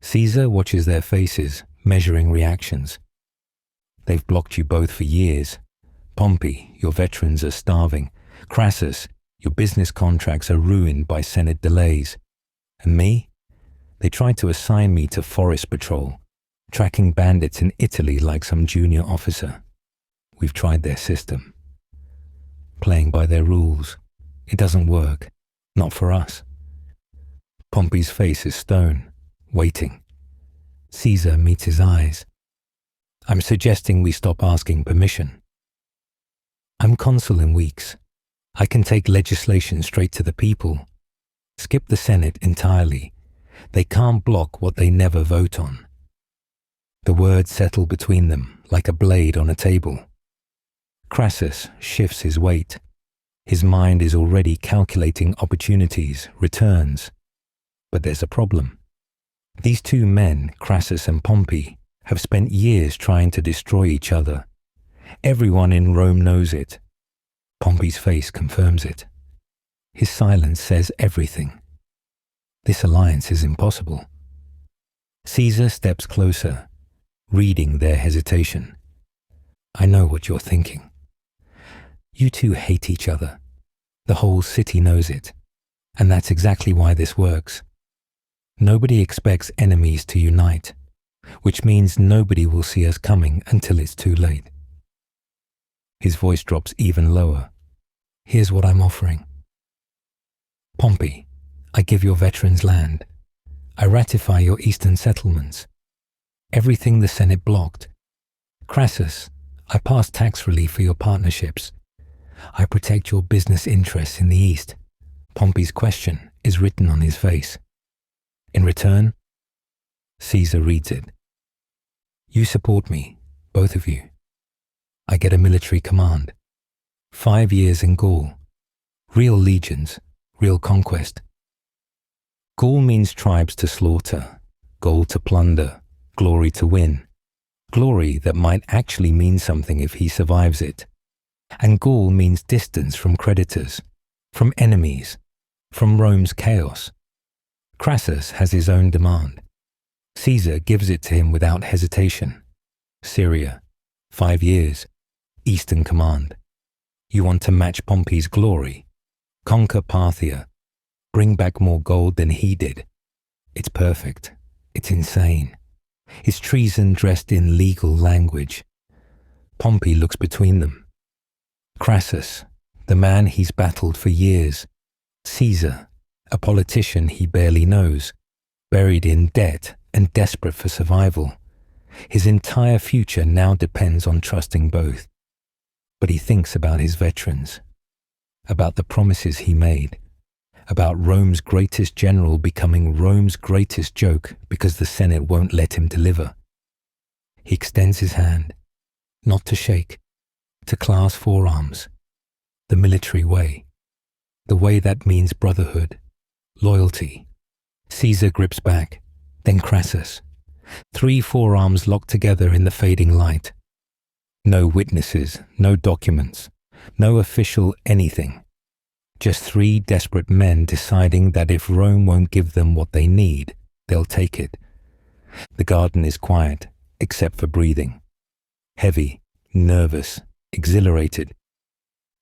Caesar watches their faces, measuring reactions. They've blocked you both for years. Pompey, your veterans are starving. Crassus, your business contracts are ruined by Senate delays. And me? They tried to assign me to forest patrol, tracking bandits in Italy like some junior officer. We've tried their system. Playing by their rules. It doesn't work. Not for us. Pompey's face is stone, waiting. Caesar meets his eyes. I'm suggesting we stop asking permission. I'm consul in weeks. I can take legislation straight to the people. Skip the Senate entirely. They can't block what they never vote on. The words settle between them like a blade on a table. Crassus shifts his weight. His mind is already calculating opportunities, returns. But there's a problem. These 2 men, Crassus and Pompey, have spent years trying to destroy each other. Everyone in Rome knows it. Pompey's face confirms it. His silence says everything. This alliance is impossible. Caesar steps closer, reading their hesitation. I know what you're thinking. You two hate each other. The whole city knows it. And that's exactly why this works. Nobody expects enemies to unite, which means nobody will see us coming until it's too late. His voice drops even lower. Here's what I'm offering. Pompey, I give your veterans land. I ratify your eastern settlements. Everything the Senate blocked. Crassus, I pass tax relief for your partnerships. I protect your business interests in the East. Pompey's question is written on his face. In return, Caesar reads it. You support me, both of you. I get a military command. 5 years in Gaul. Real legions, real conquest. Gaul means tribes to slaughter, gold to plunder, glory to win. Glory that might actually mean something if he survives it. And Gaul means distance from creditors, from enemies, from Rome's chaos. Crassus has his own demand. Caesar gives it to him without hesitation. Syria, 5 years, Eastern Command. You want to match Pompey's glory, conquer Parthia, bring back more gold than he did. It's perfect. It's insane. It's treason dressed in legal language. Pompey looks between them. Crassus, the man he's battled for years. Caesar, a politician he barely knows, buried in debt and desperate for survival. His entire future now depends on trusting both. But he thinks about his veterans, about the promises he made, about Rome's greatest general becoming Rome's greatest joke because the Senate won't let him deliver. He extends his hand, not to shake, to clasp forearms, the military way, the way that means brotherhood, loyalty. Caesar grips back, then Crassus. 3 forearms locked together in the fading light. No witnesses, no documents, no official anything. Just 3 desperate men deciding that if Rome won't give them what they need, they'll take it. The garden is quiet, except for breathing. Heavy, nervous, exhilarated.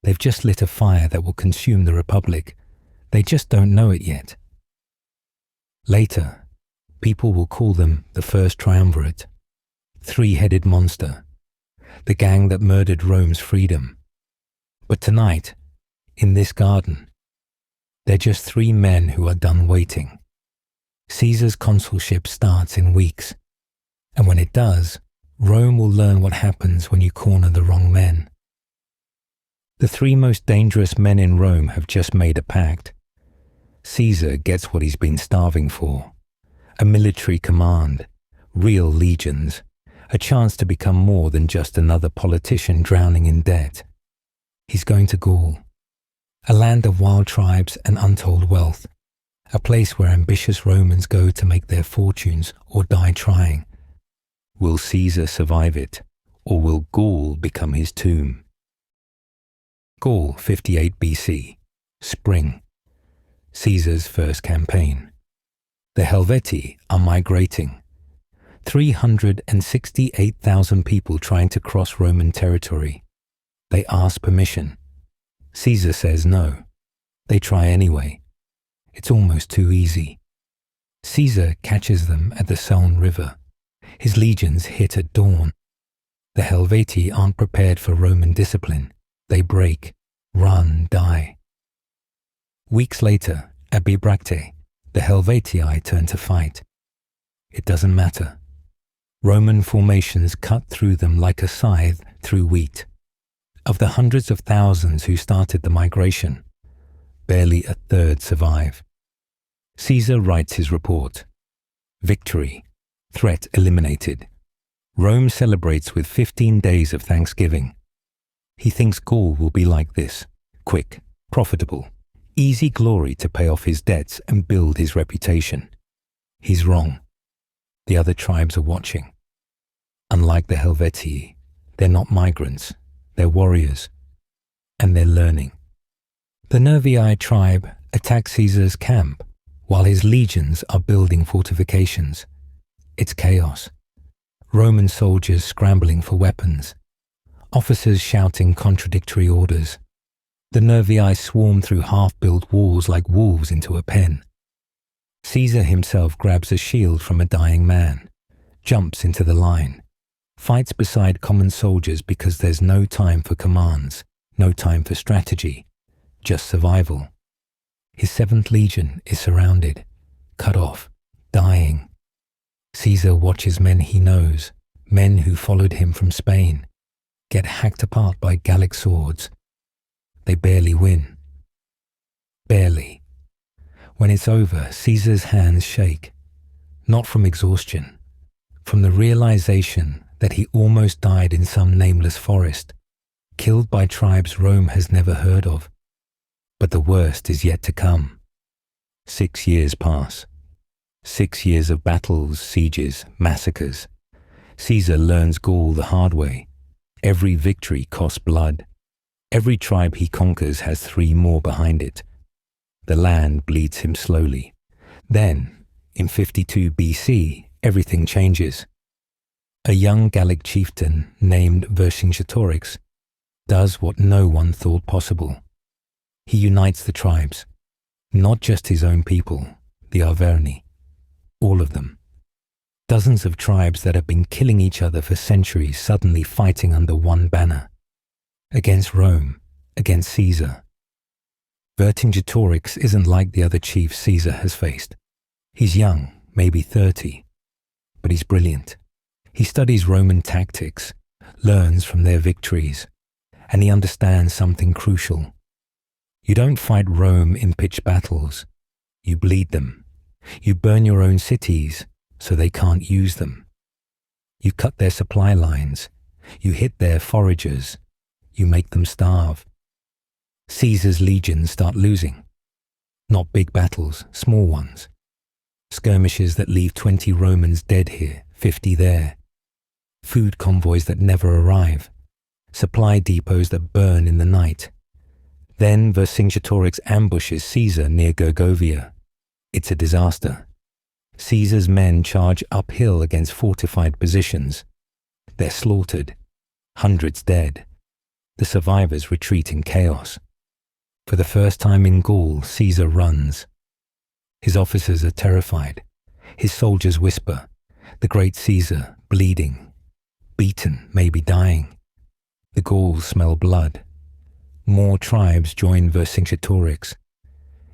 They've just lit a fire that will consume the Republic. They just don't know it yet. Later, people will call them the First Triumvirate, 3-headed monster, the gang that murdered Rome's freedom. But tonight, in this garden, they're just 3 men who are done waiting. Caesar's consulship starts in weeks, and when it does, Rome will learn what happens when you corner the wrong men. The 3 most dangerous men in Rome have just made a pact. Caesar gets what he's been starving for. A military command, real legions, a chance to become more than just another politician drowning in debt. He's going to Gaul, a land of wild tribes and untold wealth, a place where ambitious Romans go to make their fortunes or die trying. Will Caesar survive it, or will Gaul become his tomb? Gaul, 58 BC, spring. Caesar's first campaign. The Helvetii are migrating. 368,000 people trying to cross Roman territory. They ask permission. Caesar says no. They try anyway. It's almost too easy. Caesar catches them at the Saone River. His legions hit at dawn. The Helvetii aren't prepared for Roman discipline. They break, run, die. Weeks later, at Bibracte, the Helvetii turn to fight. It doesn't matter. Roman formations cut through them like a scythe through wheat. Of the hundreds of thousands who started the migration, barely a third survive. Caesar writes his report. Victory. Threat eliminated. Rome celebrates with 15 days of Thanksgiving. He thinks Gaul will be like this, quick, profitable, easy glory to pay off his debts and build his reputation. He's wrong. The other tribes are watching. Unlike the Helvetii, They're not migrants, they're warriors, and they're learning. The Nervii tribe attack Caesar's camp while his legions are building fortifications. It's chaos. Roman soldiers scrambling for weapons, officers shouting contradictory orders. The Nervii swarm through half-built walls like wolves into a pen. Caesar himself grabs a shield from a dying man, jumps into the line, fights beside common soldiers because there's no time for commands, no time for strategy, just survival. His 7th Legion is surrounded, cut off, dying. Caesar watches men he knows, men who followed him from Spain, get hacked apart by Gallic swords. They barely win. Barely. When it's over, Caesar's hands shake, not from exhaustion, from the realization that he almost died in some nameless forest, killed by tribes Rome has never heard of. But the worst is yet to come. 6 years pass. 6 years of battles, sieges, massacres. Caesar learns Gaul the hard way. Every victory costs blood. Every tribe he conquers has 3 more behind it. The land bleeds him slowly. Then, in 52 BC, everything changes. A young Gallic chieftain named Vercingetorix does what no one thought possible. He unites the tribes, not just his own people, the Arverni, all of them. Dozens of tribes that have been killing each other for centuries suddenly fighting under one banner. Against Rome, against Caesar. Vercingetorix isn't like the other chiefs Caesar has faced. He's young, maybe 30, but he's brilliant. He studies Roman tactics, learns from their victories, and he understands something crucial. You don't fight Rome in pitched battles. You bleed them. You burn your own cities so they can't use them. You cut their supply lines. You hit their foragers. You make them starve. Caesar's legions start losing. Not big battles, small ones. Skirmishes that leave 20 Romans dead here, 50 there. Food convoys that never arrive. Supply depots that burn in the night. Then Vercingetorix ambushes Caesar near Gergovia. It's a disaster. Caesar's men charge uphill against fortified positions. They're slaughtered. Hundreds dead. The survivors retreat in chaos. For the first time in Gaul, Caesar runs. His officers are terrified. His soldiers whisper, the great Caesar, bleeding, beaten, maybe dying. The Gauls smell blood. More tribes join Vercingetorix.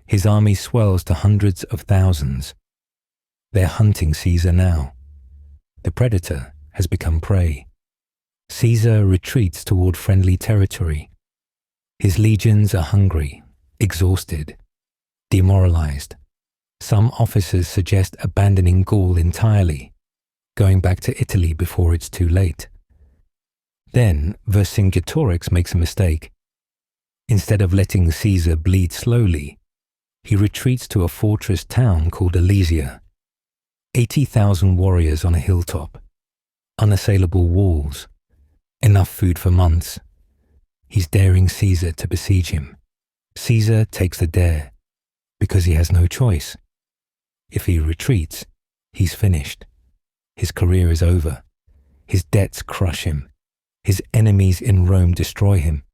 His army swells to hundreds of thousands. They're hunting Caesar now. The predator has become prey. Caesar retreats toward friendly territory. His legions are hungry, exhausted, demoralized. Some officers suggest abandoning Gaul entirely, going back to Italy before it's too late. Then Vercingetorix makes a mistake. Instead of letting Caesar bleed slowly, he retreats to a fortress town called Alesia. 80,000 warriors on a hilltop, unassailable walls, enough food for months. He's daring Caesar to besiege him. Caesar takes the dare, because he has no choice. If he retreats, he's finished. His career is over. His debts crush him. His enemies in Rome destroy him.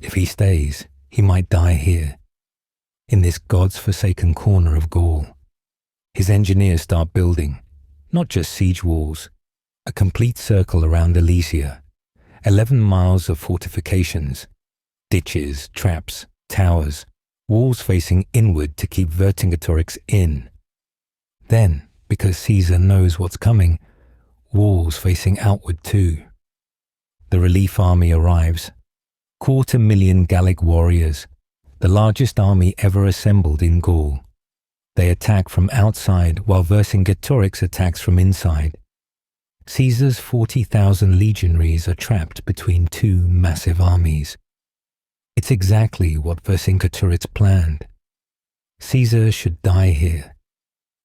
If he stays, he might die here, in this God's-forsaken corner of Gaul. His engineers start building, not just siege walls, a complete circle around Alesia, 11 miles of fortifications, ditches, traps, towers, walls facing inward to keep Vercingetorix in. Then, because Caesar knows what's coming, walls facing outward too. The relief army arrives. 250,000 Gallic warriors, the largest army ever assembled in Gaul. They attack from outside while Vercingetorix attacks from inside. Caesar's 40,000 legionaries are trapped between 2 massive armies. It's exactly what Vercingetorix planned. Caesar should die here.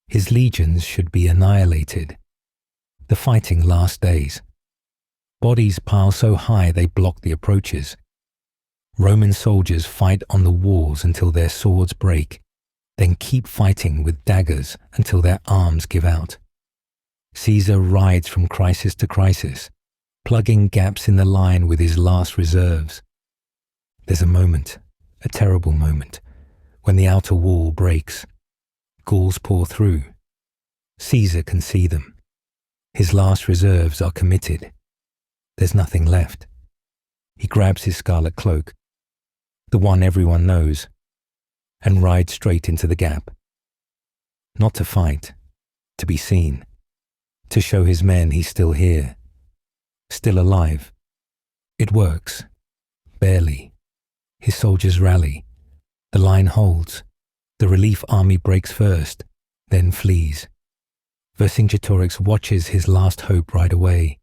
His legions should be annihilated. The fighting lasts days. Bodies pile so high they block the approaches. Roman soldiers fight on the walls until their swords break, then keep fighting with daggers until their arms give out. Caesar rides from crisis to crisis, plugging gaps in the line with his last reserves. There's a moment, a terrible moment, when the outer wall breaks. Gauls pour through. Caesar can see them. His last reserves are committed. There's nothing left. He grabs his scarlet cloak, the one everyone knows, and rides straight into the gap. Not to fight, to be seen, to show his men he's still here, still alive. It works, barely. His soldiers rally. The line holds. The relief army breaks first, then flees. Vercingetorix watches his last hope ride away.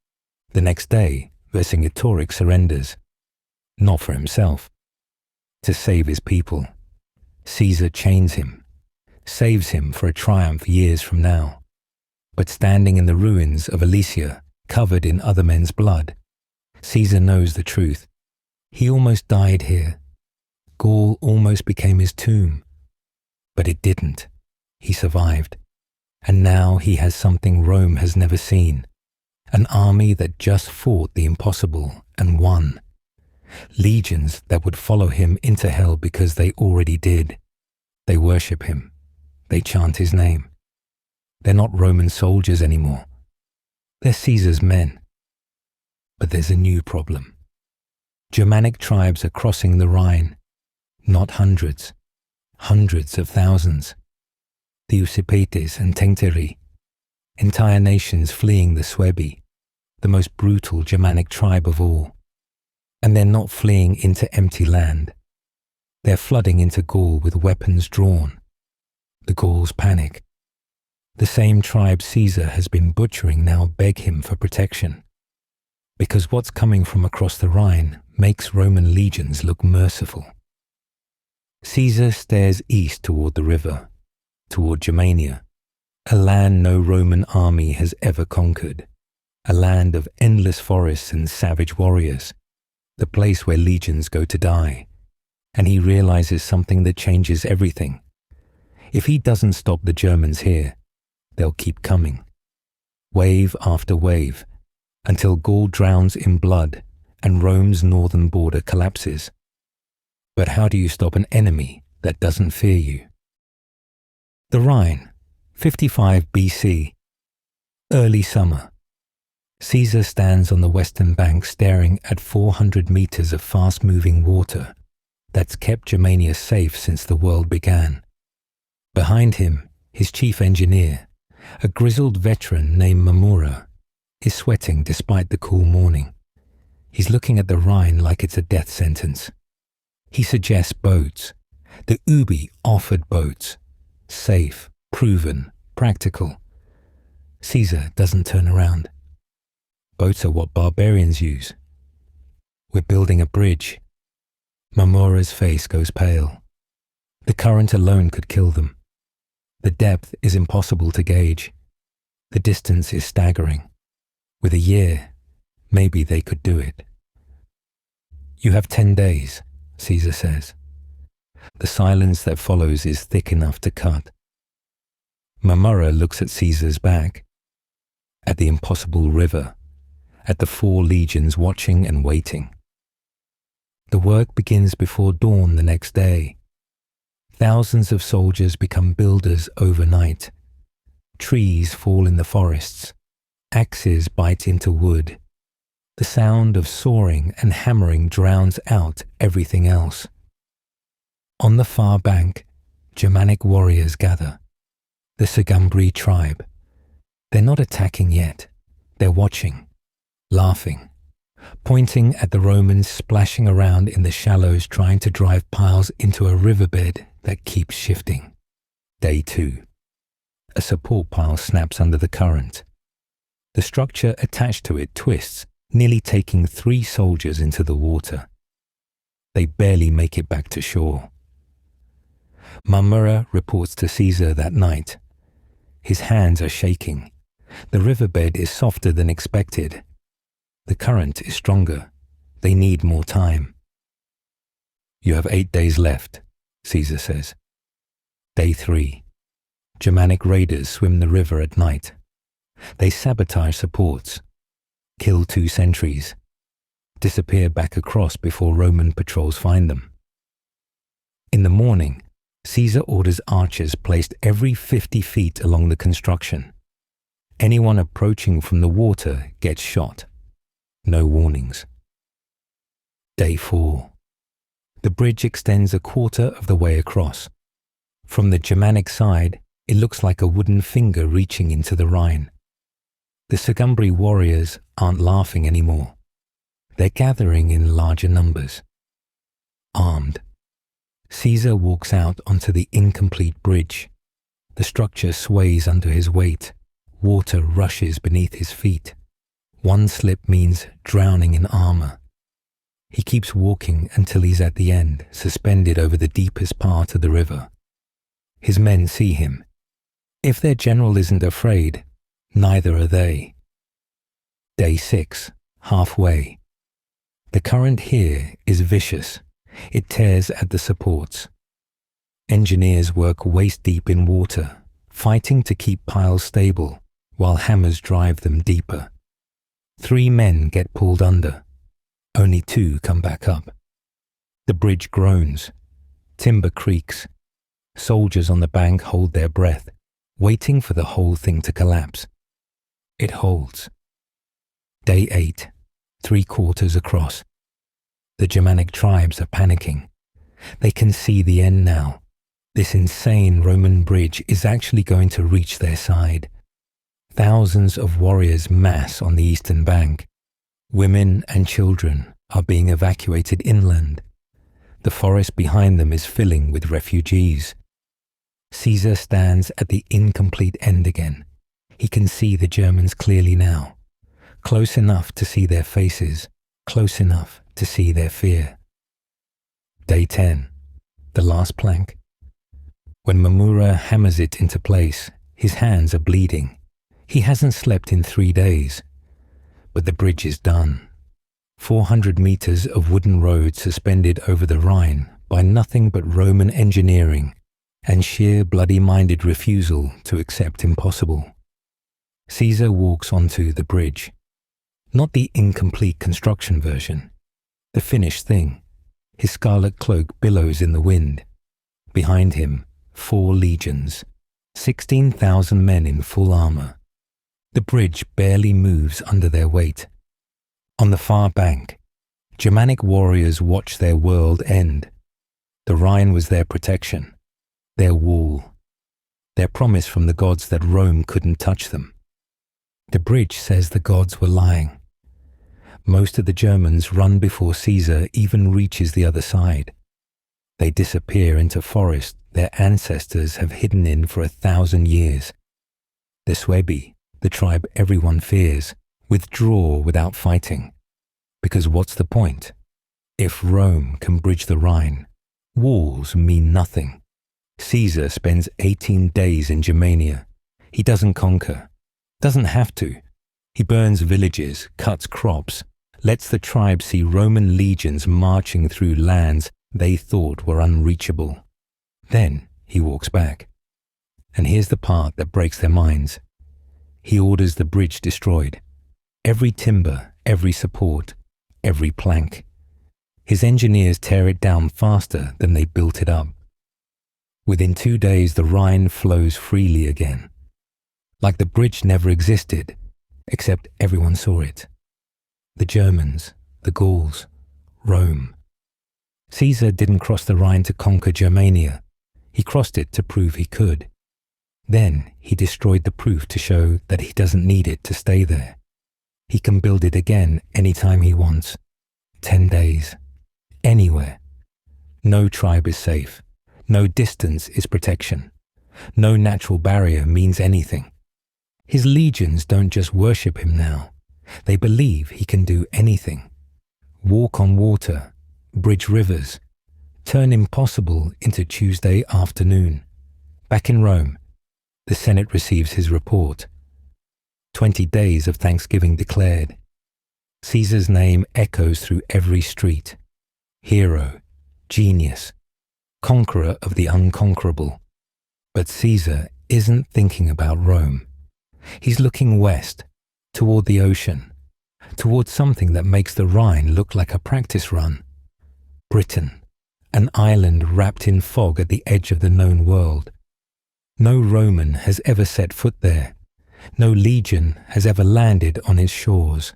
The next day, Vercingetorix surrenders. Not for himself. To save his people. Caesar chains him, saves him for a triumph years from now. But standing in the ruins of Alesia, covered in other men's blood, Caesar knows the truth. He almost died here. Gaul almost became his tomb. But it didn't. He survived. And now he has something Rome has never seen. An army that just fought the impossible and won. Legions that would follow him into hell because they already did. They worship him. They chant his name. They're not Roman soldiers anymore. They're Caesar's men. But there's a new problem. Germanic tribes are crossing the Rhine. Not hundreds. Hundreds of thousands. The Usipetes and Tencteri. Entire nations fleeing the Suebi, the most brutal Germanic tribe of all. And they're not fleeing into empty land. They're flooding into Gaul with weapons drawn. The Gauls panic. The same tribe Caesar has been butchering now beg him for protection. Because what's coming from across the Rhine makes Roman legions look merciful. Caesar stares east toward the river, toward Germania, a land no Roman army has ever conquered, a land of endless forests and savage warriors, the place where legions go to die. And he realizes something that changes everything. If he doesn't stop the Germans here, they'll keep coming, wave after wave, until Gaul drowns in blood and Rome's northern border collapses. But how do you stop an enemy that doesn't fear you? The Rhine, 55 BC, early summer. Caesar stands on the western bank staring at 400 meters of fast-moving water that's kept Germania safe since the world began. Behind him, his chief engineer, a grizzled veteran named Mamurra, is sweating despite the cool morning. He's looking at the Rhine like it's a death sentence. He suggests boats. The Ubi offered boats. Safe, proven, practical. Caesar doesn't turn around. Boats are what barbarians use. We're building a bridge. Mamurra's face goes pale. The current alone could kill them. The depth is impossible to gauge. The distance is staggering. With a year, maybe they could do it. You have 10 days, Caesar says. The silence that follows is thick enough to cut. Mamurra looks at Caesar's back, at the impossible river, at the 4 legions watching and waiting. The work begins before dawn the next day. Thousands of soldiers become builders overnight. Trees fall in the forests. Axes bite into wood. The sound of sawing and hammering drowns out everything else. On the far bank, Germanic warriors gather. The Segambri tribe. They're not attacking yet. They're watching, laughing, pointing at the Romans splashing around in the shallows trying to drive piles into a riverbed that keeps shifting. Day 2. A support pile snaps under the current. The structure attached to it twists, nearly taking 3 soldiers into the water. They barely make it back to shore. Mamurra reports to Caesar that night. His hands are shaking. The riverbed is softer than expected. The current is stronger. They need more time. You have 8 days left, Caesar says. Day 3. Germanic raiders swim the river at night. They sabotage supports, kill 2 sentries, disappear back across before Roman patrols find them. In the morning, Caesar orders archers placed every 50 feet along the construction. Anyone approaching from the water gets shot. No warnings. Day 4. The bridge extends a quarter of the way across. From the Germanic side, it looks like a wooden finger reaching into the Rhine. The Sugambri warriors aren't laughing anymore. They're gathering in larger numbers. Armed. Caesar walks out onto the incomplete bridge. The structure sways under his weight. Water rushes beneath his feet. One slip means drowning in armor. He keeps walking until he's at the end, suspended over the deepest part of the river. His men see him. If their general isn't afraid, neither are they. Day 6, halfway. The current here is vicious. It tears at the supports. Engineers work waist-deep in water, fighting to keep piles stable, while hammers drive them deeper. 3 men get pulled under. Only 2 come back up. The bridge groans. Timber creaks. Soldiers on the bank hold their breath, waiting for the whole thing to collapse. It holds. Day 8, 3 quarters across. The Germanic tribes are panicking. They can see the end now. This insane Roman bridge is actually going to reach their side. Thousands of warriors mass on the eastern bank. Women and children are being evacuated inland. The forest behind them is filling with refugees. Caesar stands at the incomplete end again. He can see the Germans clearly now. Close enough to see their faces, close enough to see their fear. Day 10, the last plank. When Mamurra hammers it into place, his hands are bleeding. He hasn't slept in 3 days. But the bridge is done. 400 meters of wooden road suspended over the Rhine by nothing but Roman engineering and sheer bloody-minded refusal to accept impossible. Caesar walks onto the bridge. Not the incomplete construction version. The finished thing. His scarlet cloak billows in the wind. Behind him, 4 legions. 16,000 men in full armor. The bridge barely moves under their weight. On the far bank, Germanic warriors watch their world end. The Rhine was their protection, their wall, their promise from the gods that Rome couldn't touch them. The bridge says the gods were lying. Most of the Germans run before Caesar even reaches the other side. They disappear into forest their ancestors have hidden in for 1,000 years. The Suebi, the tribe everyone fears, withdraw without fighting. Because what's the point? If Rome can bridge the Rhine, walls mean nothing. Caesar spends 18 days in Germania. He doesn't conquer. Doesn't have to. He burns villages, cuts crops, lets the tribe see Roman legions marching through lands they thought were unreachable. Then he walks back. And here's the part that breaks their minds. He orders the bridge destroyed. Every timber, every support, every plank. His engineers tear it down faster than they built it up. Within 2 days, the Rhine flows freely again. Like the bridge never existed, except everyone saw it. The Germans, the Gauls, Rome. Caesar didn't cross the Rhine to conquer Germania. He crossed it to prove he could. Then he destroyed the proof to show that he doesn't need it to stay there. He can build it again anytime he wants. 10 days. Anywhere. No tribe is safe. No distance is protection. No natural barrier means anything. His legions don't just worship him now. They believe he can do anything. Walk on water, bridge rivers, turn impossible into Tuesday afternoon. Back in Rome, the Senate receives his report. 20 days of Thanksgiving declared. Caesar's name echoes through every street. Hero, genius, conqueror of the unconquerable. But Caesar isn't thinking about Rome. He's looking west, toward the ocean, toward something that makes the Rhine look like a practice run. Britain, an island wrapped in fog at the edge of the known world. No Roman has ever set foot there. No legion has ever landed on its shores.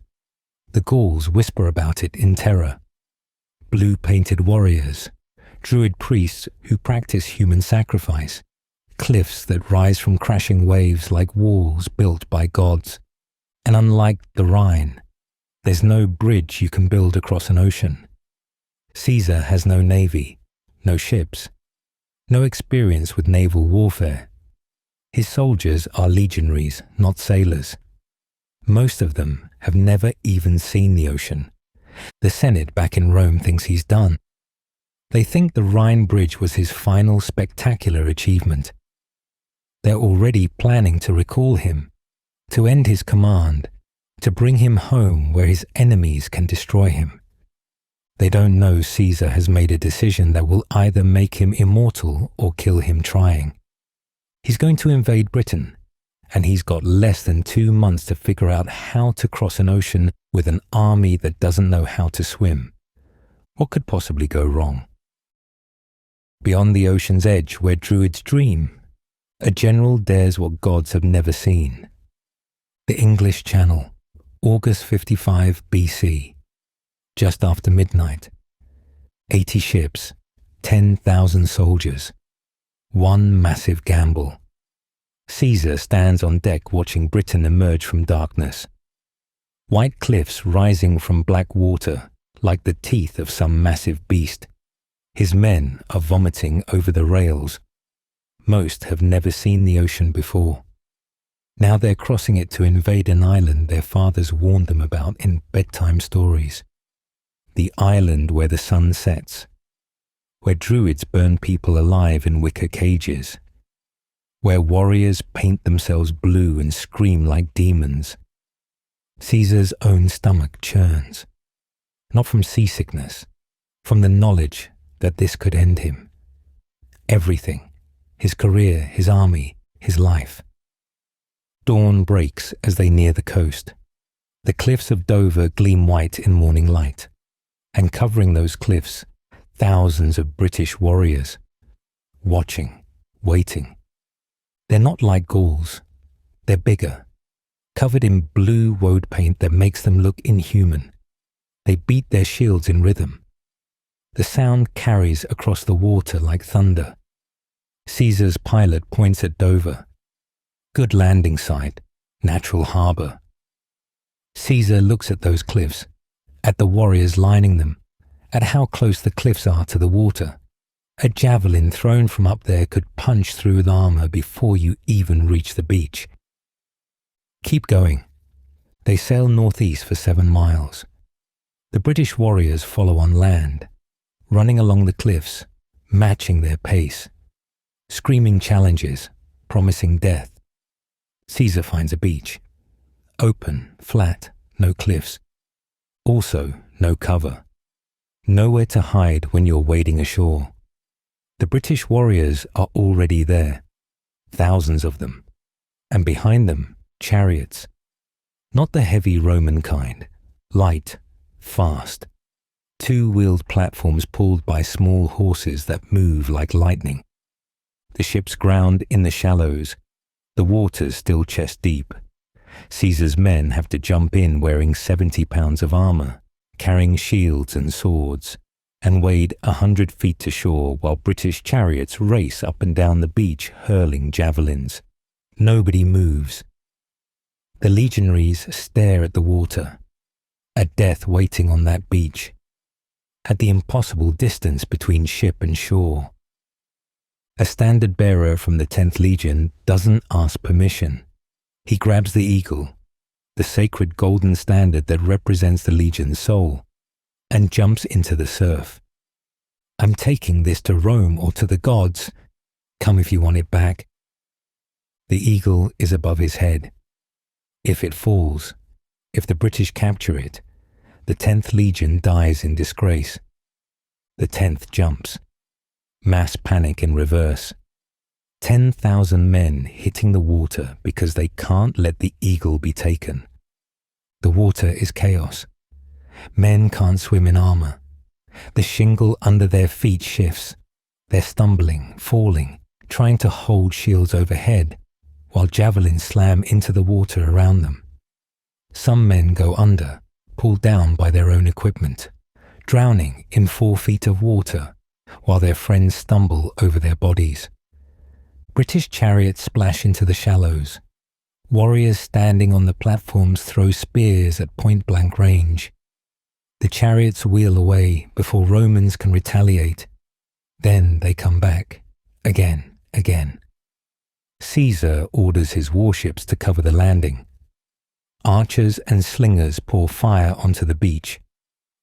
The Gauls whisper about it in terror. Blue-painted warriors, druid priests who practice human sacrifice, cliffs that rise from crashing waves like walls built by gods. And unlike the Rhine, there's no bridge you can build across an ocean. Caesar has no navy, no ships, no experience with naval warfare. His soldiers are legionaries, not sailors. Most of them have never even seen the ocean. The Senate back in Rome thinks he's done. They think the Rhine Bridge was his final spectacular achievement. They're already planning to recall him, to end his command, to bring him home where his enemies can destroy him. They don't know Caesar has made a decision that will either make him immortal or kill him trying. He's going to invade Britain, and he's got less than 2 months to figure out how to cross an ocean with an army that doesn't know how to swim. What could possibly go wrong? Beyond the ocean's edge, where druids dream, a general dares what gods have never seen. The English Channel, August 55 BC, just after midnight. 80 ships, 10,000 soldiers. One massive gamble. Caesar stands on deck watching Britain emerge from darkness. White cliffs rising from black water like the teeth of some massive beast. His men are vomiting over the rails. Most have never seen the ocean before. Now they're crossing it to invade an island their fathers warned them about in bedtime stories. The island where the sun sets, where druids burn people alive in wicker cages, where warriors paint themselves blue and scream like demons. Caesar's own stomach churns, not from seasickness, from the knowledge that this could end him. Everything, his career, his army, his life. Dawn breaks as they near the coast. The cliffs of Dover gleam white in morning light, and covering those cliffs, thousands of British warriors, watching, waiting. They're not like Gauls. They're bigger, covered in blue woad paint that makes them look inhuman. They beat their shields in rhythm. The sound carries across the water like thunder. Caesar's pilot points at Dover. Good landing site, natural harbour. Caesar looks at those cliffs, at the warriors lining them, at how close the cliffs are to the water. A javelin thrown from up there could punch through the armour before you even reach the beach. Keep going. They sail northeast for 7 miles. The British warriors follow on land, running along the cliffs, matching their pace, screaming challenges, promising death. Caesar finds a beach. Open, flat, no cliffs. Also, no cover. Nowhere to hide when you're wading ashore. The British warriors are already there, thousands of them, and behind them, chariots. Not the heavy Roman kind, light, fast. 2-wheeled platforms pulled by small horses that move like lightning. The ships ground in the shallows, the waters still chest deep. Caesar's men have to jump in wearing 70 pounds of armour, carrying shields and swords, and wade 100 feet to shore while British chariots race up and down the beach hurling javelins. Nobody moves. The legionaries stare at the water, at death waiting on that beach, at the impossible distance between ship and shore. A standard bearer from the 10th Legion doesn't ask permission. He grabs the eagle, the sacred golden standard that represents the Legion's soul, and jumps into the surf. I'm taking this to Rome or to the gods. Come if you want it back. The eagle is above his head. If it falls, if the British capture it, The 10th legion dies in disgrace. The 10th jumps. Mass panic in reverse. 10,000 men hitting the water because they can't let the eagle be taken. The water is chaos. Men can't swim in armor. The shingle under their feet shifts. They're stumbling, falling, trying to hold shields overhead, while javelins slam into the water around them. Some men go under, pulled down by their own equipment, drowning in 4 feet of water, while their friends stumble over their bodies. British chariots splash into the shallows. Warriors standing on the platforms throw spears at point-blank range. The chariots wheel away before Romans can retaliate. Then they come back, again. Caesar orders his warships to cover the landing. Archers and slingers pour fire onto the beach.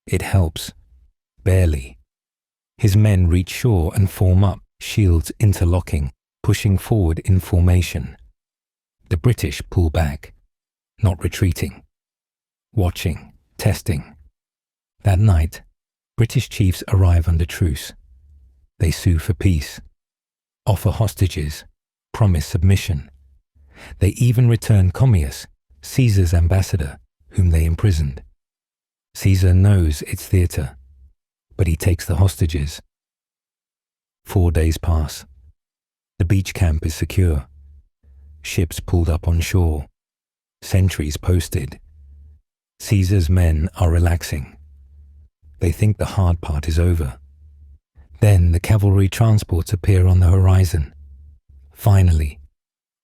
It helps. Barely. His men reach shore and form up, shields interlocking, pushing forward in formation. The British pull back, not retreating. Watching, testing. That night, British chiefs arrive under truce. They sue for peace, offer hostages, promise submission. They even return Commius, Caesar's ambassador, whom they imprisoned. Caesar knows it's theatre, but he takes the hostages. 4 days pass. The beach camp is secure. Ships pulled up on shore. Sentries posted. Caesar's men are relaxing. They think the hard part is over. Then the cavalry transports appear on the horizon. Finally,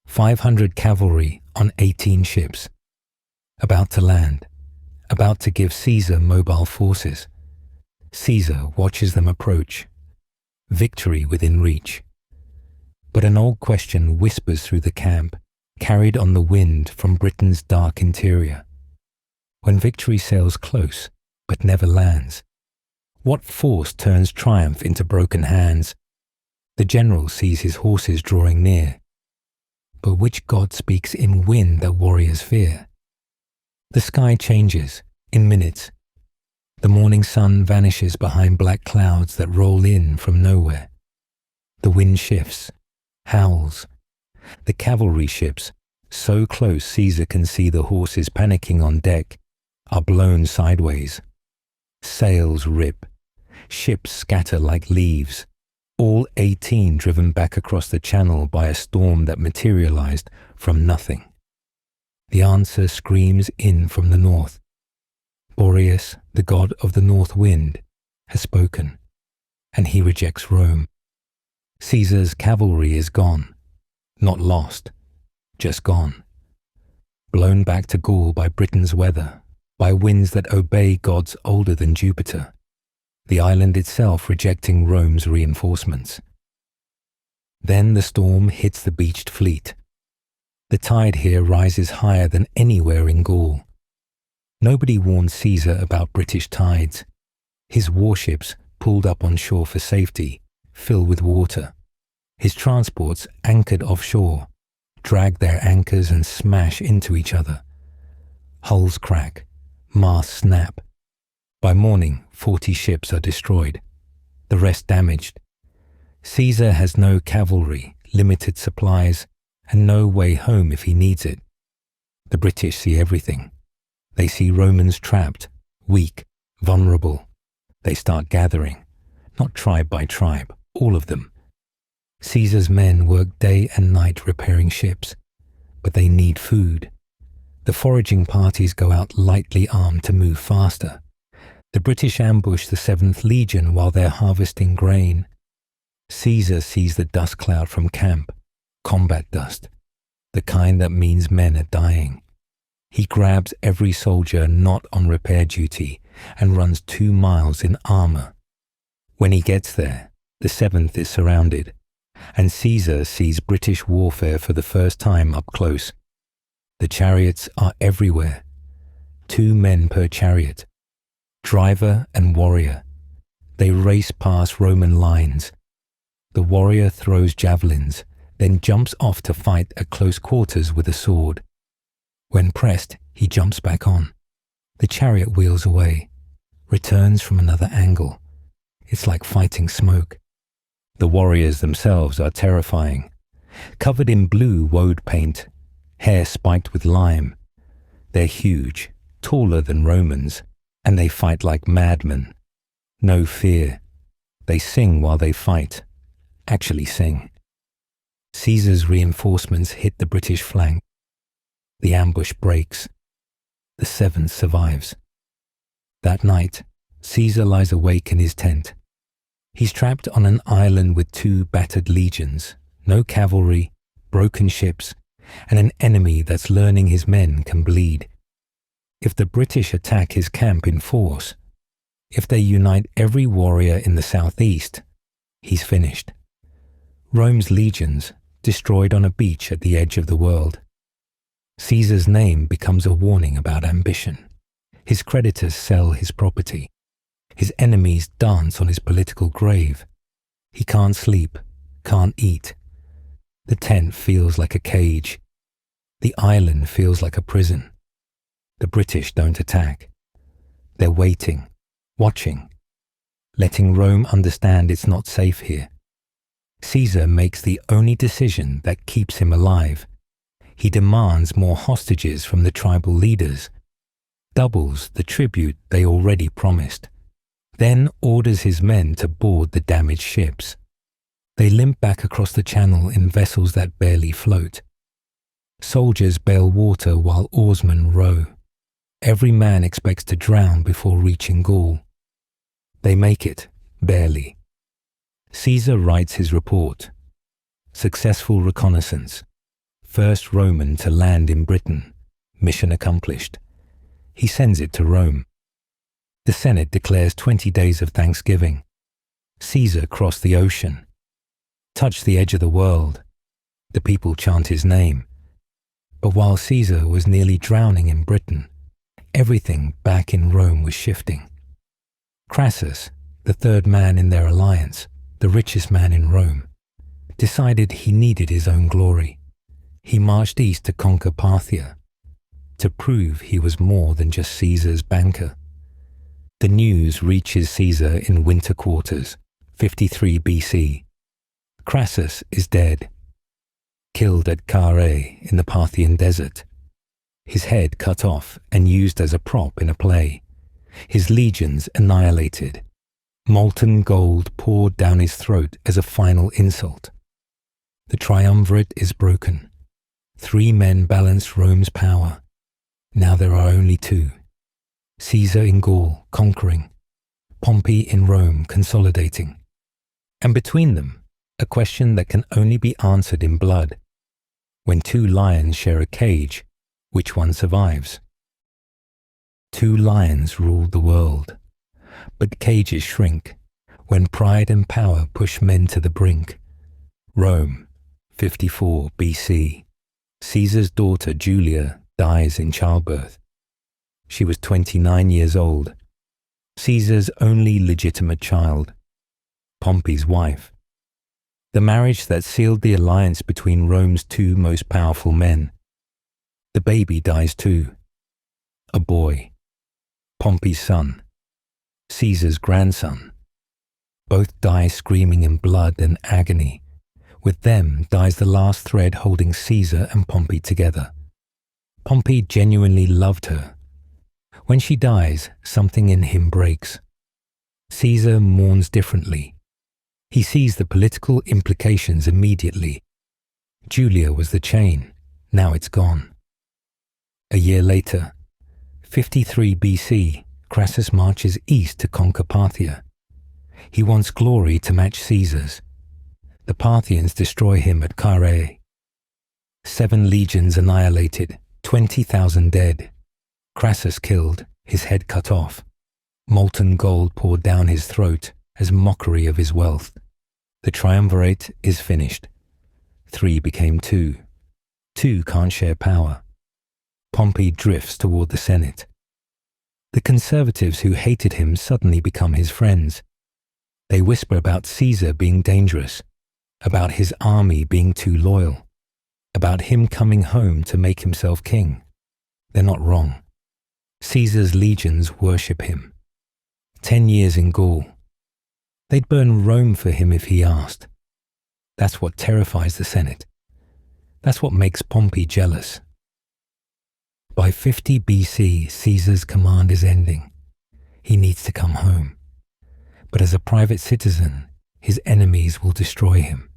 500 cavalry on 18 ships. About to land. About to give Caesar mobile forces. Caesar watches them approach. Victory within reach. But an old question whispers through the camp, carried on the wind from Britain's dark interior. When victory sails close, but never lands, what force turns triumph into broken hands? The general sees his horses drawing near. But which god speaks in wind that warriors fear? The sky changes, in minutes. The morning sun vanishes behind black clouds that roll in from nowhere. The wind shifts, howls. The cavalry ships, so close Caesar can see the horses panicking on deck, are blown sideways. Sails rip. Ships scatter like leaves, all 18 driven back across the channel by a storm that materialized from nothing. The answer screams in from the north. Boreas, the god of the north wind, has spoken, and he rejects Rome. Caesar's cavalry is gone, not lost, just gone. Blown back to Gaul by Britain's weather, by winds that obey gods older than Jupiter. The island itself rejecting Rome's reinforcements. Then the storm hits the beached fleet. The tide here rises higher than anywhere in Gaul. Nobody warned Caesar about British tides. His warships, pulled up on shore for safety, fill with water. His transports, anchored offshore, drag their anchors and smash into each other. Hulls crack, masts snap. By morning, 40 ships are destroyed, the rest damaged. Caesar has no cavalry, limited supplies, and no way home if he needs it. The British see everything. They see Romans trapped, weak, vulnerable. They start gathering, not tribe by tribe, all of them. Caesar's men work day and night repairing ships, but they need food. The foraging parties go out lightly armed to move faster. The British ambush the 7th Legion while they're harvesting grain. Caesar sees the dust cloud from camp, combat dust, the kind that means men are dying. He grabs every soldier not on repair duty and runs 2 miles in armor. When he gets there, the 7th is surrounded, and Caesar sees British warfare for the first time up close. The chariots are everywhere, 2 men per chariot. Driver and warrior. They race past Roman lines. The warrior throws javelins, then jumps off to fight at close quarters with a sword. When pressed, he jumps back on. The chariot wheels away, returns from another angle. It's like fighting smoke. The warriors themselves are terrifying. Covered in blue woad paint, hair spiked with lime. They're huge, taller than Romans, and they fight like madmen. No fear. They sing while they fight. Actually sing. Caesar's reinforcements hit the British flank. The ambush breaks. The 7th survives. That night, Caesar lies awake in his tent. He's trapped on an island with 2 battered legions, no cavalry, broken ships, and an enemy that's learning his men can bleed. If the British attack his camp in force, if they unite every warrior in the southeast, he's finished. Rome's legions destroyed on a beach at the edge of the world. Caesar's name becomes a warning about ambition. His creditors sell his property. His enemies dance on his political grave. He can't sleep, can't eat. The tent feels like a cage. The island feels like a prison. The British don't attack. They're waiting, watching, letting Rome understand it's not safe here. Caesar makes the only decision that keeps him alive. He demands more hostages from the tribal leaders, doubles the tribute they already promised, then orders his men to board the damaged ships. They limp back across the channel in vessels that barely float. Soldiers bail water while oarsmen row. Every man expects to drown before reaching Gaul. They make it, barely. Caesar writes his report. Successful reconnaissance. First Roman to land in Britain. Mission accomplished. He sends it to Rome. The Senate declares 20 days of Thanksgiving. Caesar crossed the ocean. Touched the edge of the world. The people chant his name. But while Caesar was nearly drowning in Britain, everything back in Rome was shifting. Crassus, the 3rd man in their alliance, the richest man in Rome, decided he needed his own glory. He marched east to conquer Parthia, to prove he was more than just Caesar's banker. The news reaches Caesar in winter quarters, 53 BC. Crassus is dead, killed at Carrhae in the Parthian desert. His head cut off and used as a prop in a play. His legions annihilated. Molten gold poured down his throat as a final insult. The triumvirate is broken. 3 men balance Rome's power. Now there are only 2. Caesar in Gaul, conquering. Pompey in Rome, consolidating. And between them, a question that can only be answered in blood. When 2 lions share a cage, which one survives? 2 lions ruled the world. But cages shrink when pride and power push men to the brink. Rome, 54 BC. Caesar's daughter Julia dies in childbirth. She was 29 years old. Caesar's only legitimate child. Pompey's wife. The marriage that sealed the alliance between Rome's 2 most powerful men. The baby dies too. A boy. Pompey's son. Caesar's grandson. Both die screaming in blood and agony. With them dies the last thread holding Caesar and Pompey together. Pompey genuinely loved her. When she dies, something in him breaks. Caesar mourns differently. He sees the political implications immediately. Julia was the chain. Now it's gone. A year later, 53 BC, Crassus marches east to conquer Parthia. He wants glory to match Caesar's. The Parthians destroy him at Carrhae. 7 legions annihilated, 20,000 dead. Crassus killed, his head cut off. Molten gold poured down his throat as mockery of his wealth. The triumvirate is finished. 3 became 2. 2 can't share power. Pompey drifts toward the Senate. The conservatives who hated him suddenly become his friends. They whisper about Caesar being dangerous, about his army being too loyal, about him coming home to make himself king. They're not wrong. Caesar's legions worship him. 10 years in Gaul. They'd burn Rome for him if he asked. That's what terrifies the Senate. That's what makes Pompey jealous. By 50 BC, Caesar's command is ending. He needs to come home. But as a private citizen, his enemies will destroy him.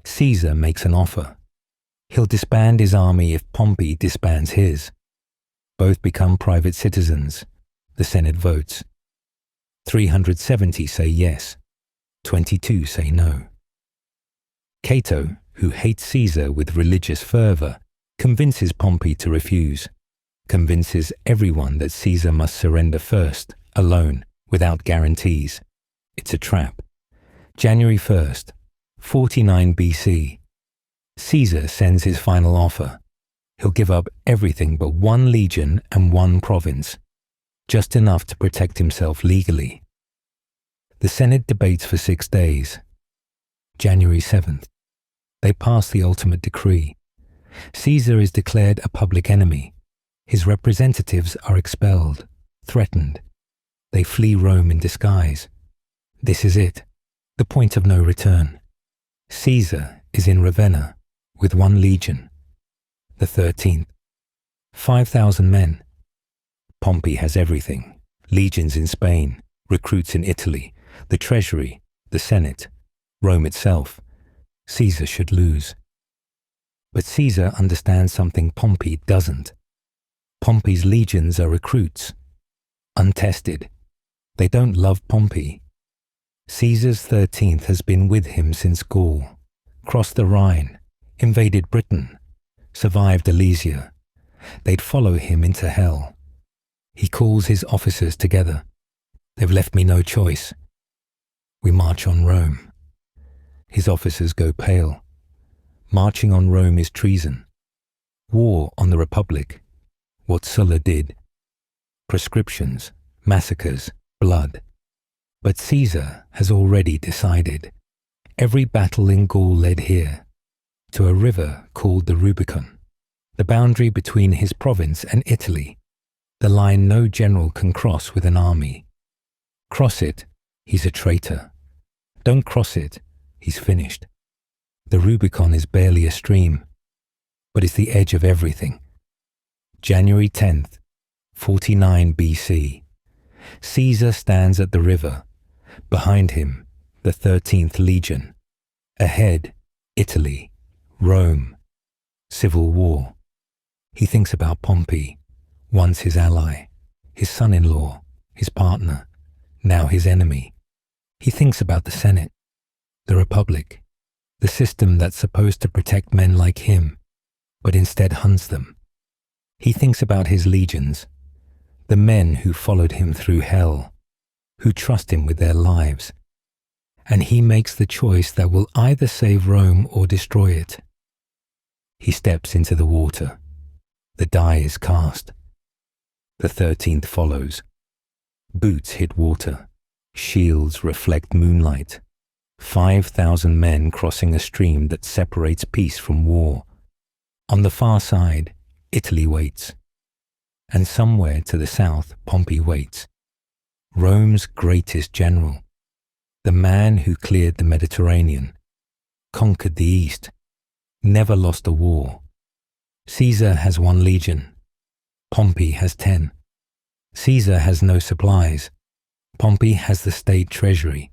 Caesar makes an offer. He'll disband his army if Pompey disbands his. Both become private citizens. The Senate votes. 370 say yes. 22 say no. Cato, who hates Caesar with religious fervor, convinces Pompey to refuse. Convinces everyone that Caesar must surrender first, alone, without guarantees. It's a trap. January 1st, 49 BC. Caesar sends his final offer. He'll give up everything but 1 legion and 1 province, just enough to protect himself legally. The Senate debates for 6 days. January 7th. They pass the ultimate decree. Caesar is declared a public enemy. His representatives are expelled, threatened. They flee Rome in disguise. This is it, the point of no return. Caesar is in Ravenna with 1 legion. The 13th. 5,000 men. Pompey has everything. Legions in Spain, recruits in Italy, the treasury, the Senate, Rome itself. Caesar should lose. But Caesar understands something Pompey doesn't. Pompey's legions are recruits, untested. They don't love Pompey. Caesar's 13th has been with him since Gaul, crossed the Rhine, invaded Britain, survived Alesia. They'd follow him into hell. He calls his officers together. They've left me no choice. We march on Rome. His officers go pale. Marching on Rome is treason. War on the Republic. What Sulla did. Proscriptions, massacres, blood. But Caesar has already decided. Every battle in Gaul led here, to a river called the Rubicon, the boundary between his province and Italy, the line no general can cross with an army. Cross it, he's a traitor. Don't cross it, he's finished. The Rubicon is barely a stream, but it's the edge of everything. January 10th, 49 BC. Caesar stands at the river. Behind him, the 13th Legion. Ahead, Italy, Rome, civil war. He thinks about Pompey, once his ally, his son-in-law, his partner, now his enemy. He thinks about the Senate, the Republic, the system that's supposed to protect men like him, but instead hunts them. He thinks about his legions, the men who followed him through hell, who trust him with their lives. And he makes the choice that will either save Rome or destroy it. He steps into the water. The die is cast. The 13th follows. Boots hit water. Shields reflect moonlight. 5,000 men crossing a stream that separates peace from war. On the far side, Italy waits. And somewhere to the south, Pompey waits. Rome's greatest general. The man who cleared the Mediterranean, conquered the East, never lost a war. Caesar has 1 legion. Pompey has 10. Caesar has no supplies. Pompey has the state treasury.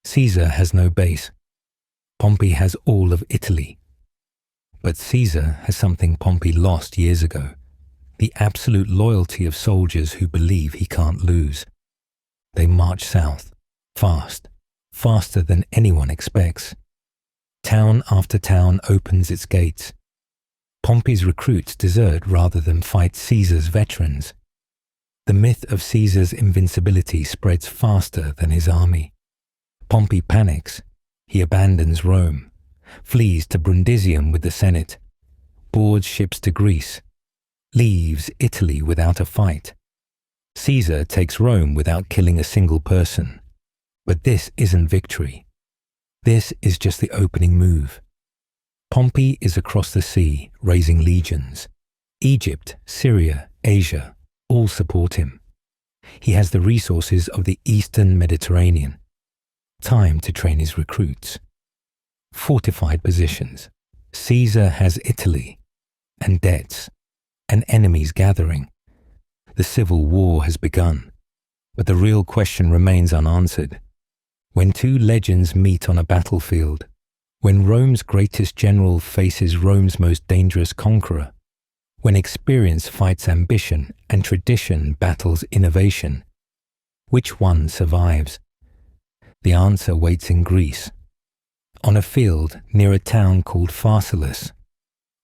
Caesar has no base. Pompey has all of Italy. But Caesar has something Pompey lost years ago, the absolute loyalty of soldiers who believe he can't lose. They march south, fast, faster than anyone expects. Town after town opens its gates. Pompey's recruits desert rather than fight Caesar's veterans. The myth of Caesar's invincibility spreads faster than his army. Pompey panics. He abandons Rome, flees to Brundisium with the Senate, boards ships to Greece, leaves Italy without a fight. Caesar takes Rome without killing a single person. But this isn't victory. This is just the opening move. Pompey is across the sea, raising legions. Egypt, Syria, Asia, All support him. He has the resources of the Eastern Mediterranean. Time to train his recruits. Fortified positions. Caesar has Italy and debts and enemies gathering. The civil war has begun, but the real question remains unanswered. When two legends meet on a battlefield, when Rome's greatest general faces Rome's most dangerous conqueror, when experience fights ambition and tradition battles innovation, which one survives? The answer waits in Greece, on a field near a town called Pharsalus,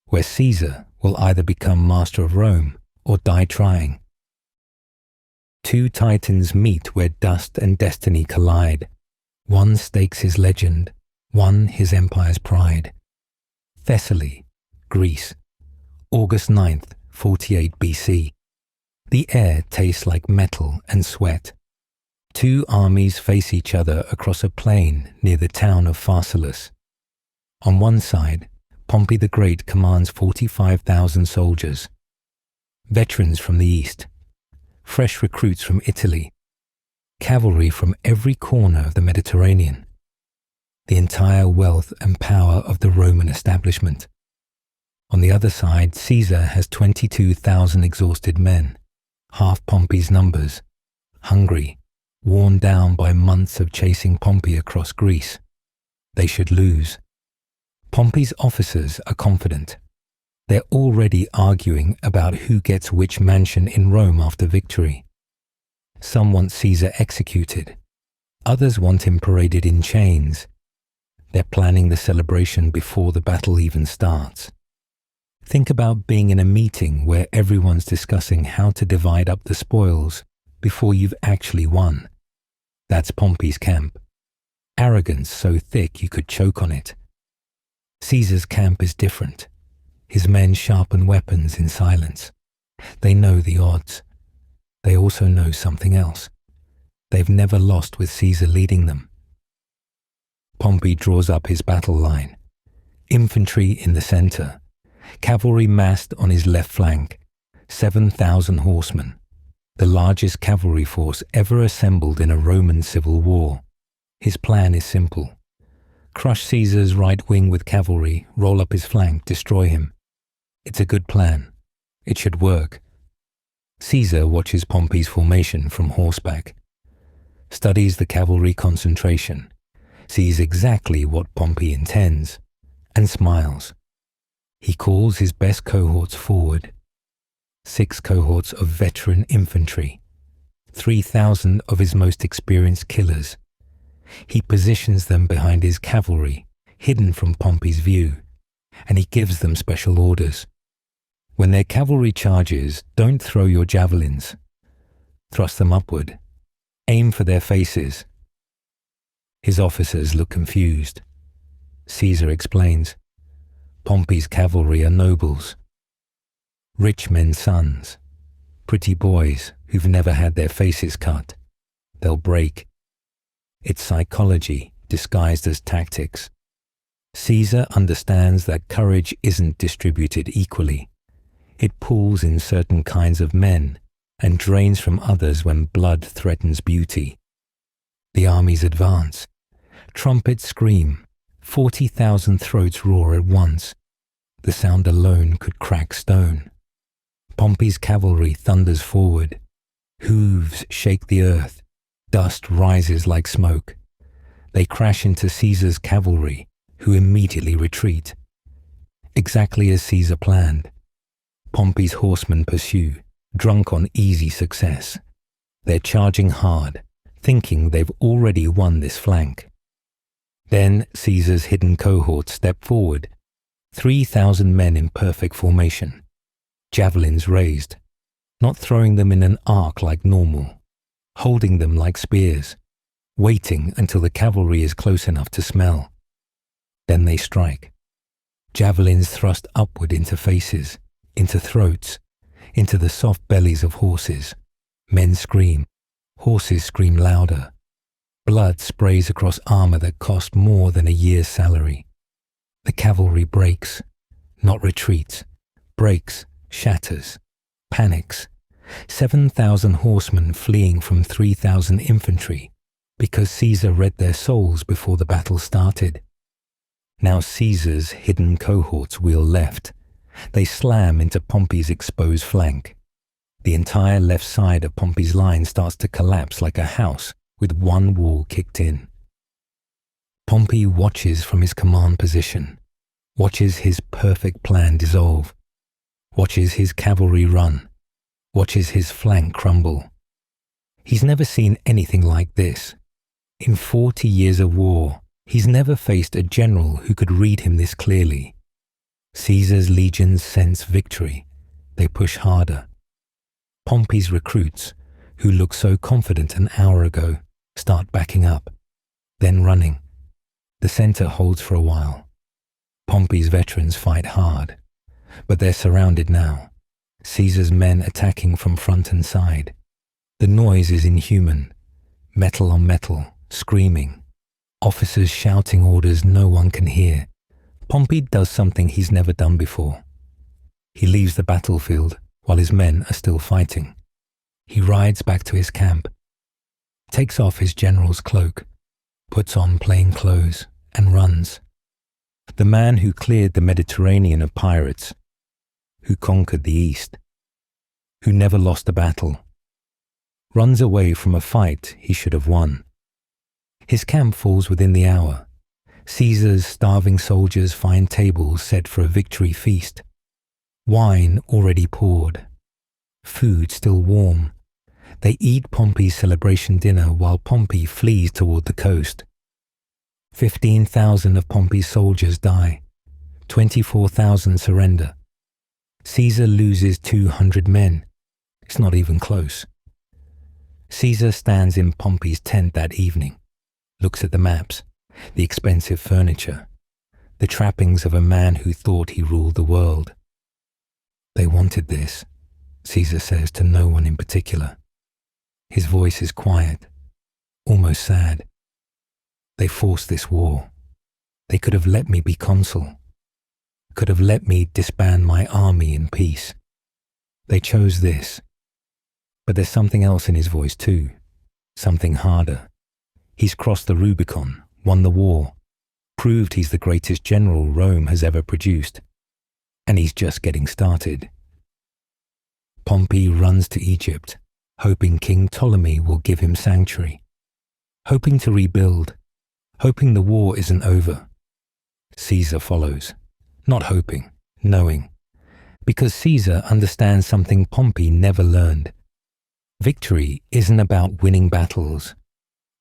where Caesar will either become master of Rome or die trying. Two titans meet where dust and destiny collide. One stakes his legend, one his empire's pride. Thessaly, Greece, August 9th, 48 BC. The air tastes like metal and sweat. Two armies face each other across a plain near the town of Pharsalus. On one side, Pompey the Great commands 45,000 soldiers, veterans from the east, fresh recruits from Italy, cavalry from every corner of the Mediterranean, the entire wealth and power of the Roman establishment. On the other side, Caesar has 22,000 exhausted men, half Pompey's numbers, hungry, worn down by months of chasing Pompey across Greece. They should lose. Pompey's officers are confident. They're already arguing about who gets which mansion in Rome after victory. Some want Caesar executed. Others want him paraded in chains. They're planning the celebration before the battle even starts. Think about being in a meeting where everyone's discussing how to divide up the spoils before you've actually won. That's Pompey's camp. Arrogance so thick you could choke on it. Caesar's camp is different. His men sharpen weapons in silence. They know the odds. They also know something else. They've never lost with Caesar leading them. Pompey draws up his battle line. Infantry in the center. Cavalry massed on his left flank. 7,000 horsemen. The largest cavalry force ever assembled in a Roman civil war. His plan is simple. Crush Caesar's right wing with cavalry, roll up his flank, destroy him. It's a good plan. It should work. Caesar watches Pompey's formation from horseback, studies the cavalry concentration, sees exactly what Pompey intends, and smiles. He calls his best cohorts forward. 6 cohorts of veteran infantry, 3,000 of his most experienced killers. He positions them behind his cavalry, hidden from Pompey's view, and he gives them special orders. When their cavalry charges, don't throw your javelins. Thrust them upward. Aim for their faces. His officers look confused. Caesar explains, Pompey's cavalry are nobles, rich men's sons, pretty boys who've never had their faces cut. They'll break. It's psychology disguised as tactics. Caesar understands that courage isn't distributed equally. It pulls in certain kinds of men and drains from others when blood threatens beauty. The armies advance. Trumpets scream. 40,000 throats roar at once. The sound alone could crack stone. Pompey's cavalry thunders forward. Hooves shake the earth. Dust rises like smoke. They crash into Caesar's cavalry, who immediately retreat. Exactly as Caesar planned. Pompey's horsemen pursue, drunk on easy success. They're charging hard, thinking they've already won this flank. Then Caesar's hidden cohorts step forward, 3,000 men in perfect formation, javelins raised, not throwing them in an arc like normal, holding them like spears, waiting until the cavalry is close enough to smell. Then they strike. Javelins thrust upward into faces, into throats, into the soft bellies of horses. Men scream. Horses scream louder. Blood sprays across armor that cost more than a year's salary. The cavalry breaks, not retreats, breaks, shatters, panics, 7,000 horsemen fleeing from 3,000 infantry because Caesar read their souls before the battle started. Now Caesar's hidden cohorts wheel left. They slam into Pompey's exposed flank. The entire left side of Pompey's line starts to collapse like a house with one wall kicked in. Pompey watches from his command position, watches his perfect plan dissolve, watches his cavalry run, watches his flank crumble. He's never seen anything like this. In 40 years of war, he's never faced a general who could read him this clearly. Caesar's legions sense victory. They push harder. Pompey's recruits, who looked so confident an hour ago, start backing up, then running. The center holds for a while. Pompey's veterans fight hard, but they're surrounded now. Caesar's men attacking from front and side. The noise is inhuman. Metal on metal, screaming. Officers shouting orders no one can hear. Pompey does something he's never done before. He leaves the battlefield while his men are still fighting. He rides back to his camp, takes off his general's cloak, puts on plain clothes, and runs. The man who cleared the Mediterranean of pirates, who conquered the East, who never lost a battle, runs away from a fight he should have won. His camp falls within the hour. Caesar's starving soldiers find tables set for a victory feast. Wine already poured. Food still warm. They eat Pompey's celebration dinner while Pompey flees toward the coast. 15,000 of Pompey's soldiers die. 24,000 surrender. Caesar loses 200 men. It's not even close. Caesar stands in Pompey's tent that evening, looks at the maps, the expensive furniture, the trappings of a man who thought he ruled the world. They wanted this, Caesar says to no one in particular. His voice is quiet, almost sad. They forced this war. They could have let me be consul, could have let me disband my army in peace. They chose this. But there's something else in his voice too, something harder. He's crossed the Rubicon, won the war, proved he's the greatest general Rome has ever produced, and he's just getting started. Pompey runs to Egypt, hoping King Ptolemy will give him sanctuary, hoping to rebuild, hoping the war isn't over. Caesar follows, not hoping, knowing, because Caesar understands something Pompey never learned. Victory isn't about winning battles.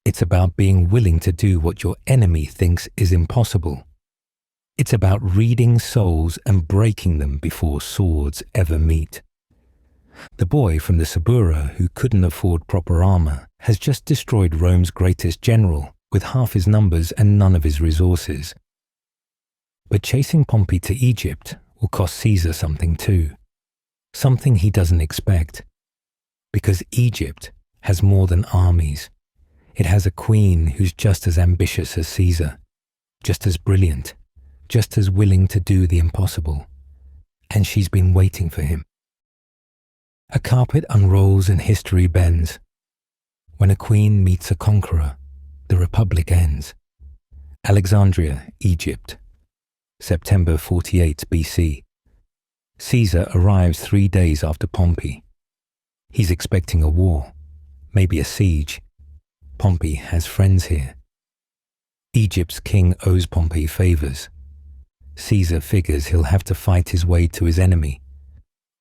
It's about being willing to do what your enemy thinks is impossible. It's about reading souls and breaking them before swords ever meet. The boy from the Suburra who couldn't afford proper armor has just destroyed Rome's greatest general with half his numbers and none of his resources. But chasing Pompey to Egypt will cost Caesar something too, something he doesn't expect. Because Egypt has more than armies. It has a queen who's just as ambitious as Caesar, just as brilliant, just as willing to do the impossible. And she's been waiting for him. A carpet unrolls and history bends. When a queen meets a conqueror, the republic ends. Alexandria, Egypt, September 48 BC. Caesar arrives 3 days after Pompey. He's expecting a war, maybe a siege. Pompey has friends here. Egypt's king owes Pompey favors. Caesar figures he'll have to fight his way to his enemy.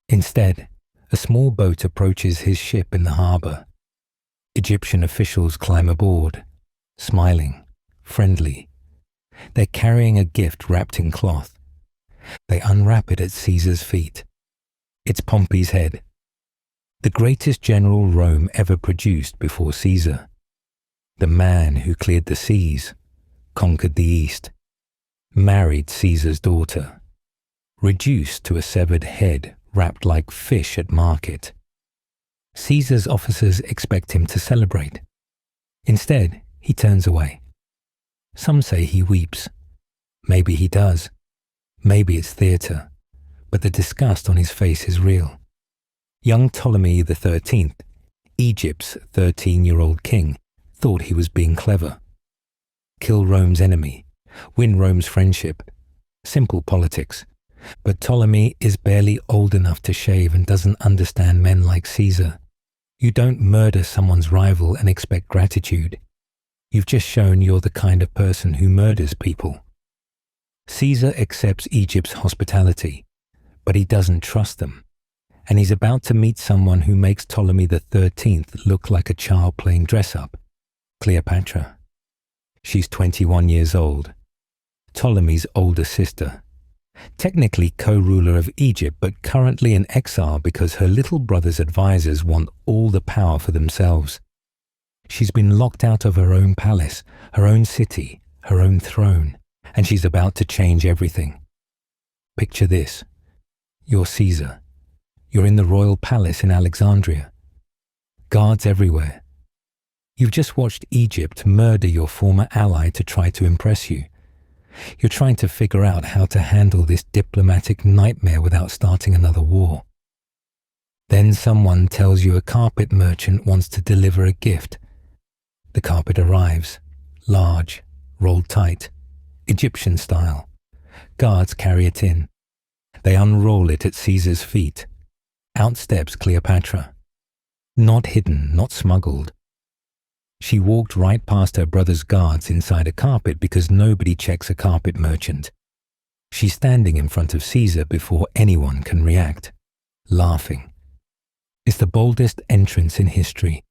Instead, a small boat approaches his ship in the harbor. Egyptian officials climb aboard, smiling, friendly. They're carrying a gift wrapped in cloth. They unwrap it at Caesar's feet. It's Pompey's head. The greatest general Rome ever produced before Caesar. The man who cleared the seas, conquered the East, married Caesar's daughter, reduced to a severed head wrapped like fish at market. Caesar's officers expect him to celebrate. Instead, he turns away. Some say he weeps. Maybe he does. Maybe it's theatre, but the disgust on his face is real. Young Ptolemy XIII, Egypt's 13-year-old king, thought he was being clever. Kill Rome's enemy, win Rome's friendship. Simple politics. But Ptolemy is barely old enough to shave and doesn't understand men like Caesar. You don't murder someone's rival and expect gratitude. You've just shown you're the kind of person who murders people. Caesar accepts Egypt's hospitality, but he doesn't trust them. And he's about to meet someone who makes Ptolemy XIII look like a child playing dress-up, Cleopatra. She's 21 years old, Ptolemy's older sister. Technically co-ruler of Egypt, but currently in exile because her little brother's advisors want all the power for themselves. She's been locked out of her own palace, her own city, her own throne, and she's about to change everything. Picture this. You're Caesar. You're in the royal palace in Alexandria. Guards everywhere. You've just watched Egypt murder your former ally to try to impress you. You're trying to figure out how to handle this diplomatic nightmare without starting another war. Then someone tells you a carpet merchant wants to deliver a gift. The carpet arrives, large, rolled tight, Egyptian style. Guards carry it in. They unroll it at Caesar's feet. Out steps Cleopatra. Not hidden, not smuggled. She walked right past her brother's guards inside a carpet because nobody checks a carpet merchant. She's standing in front of Caesar before anyone can react, laughing. It's the boldest entrance in history.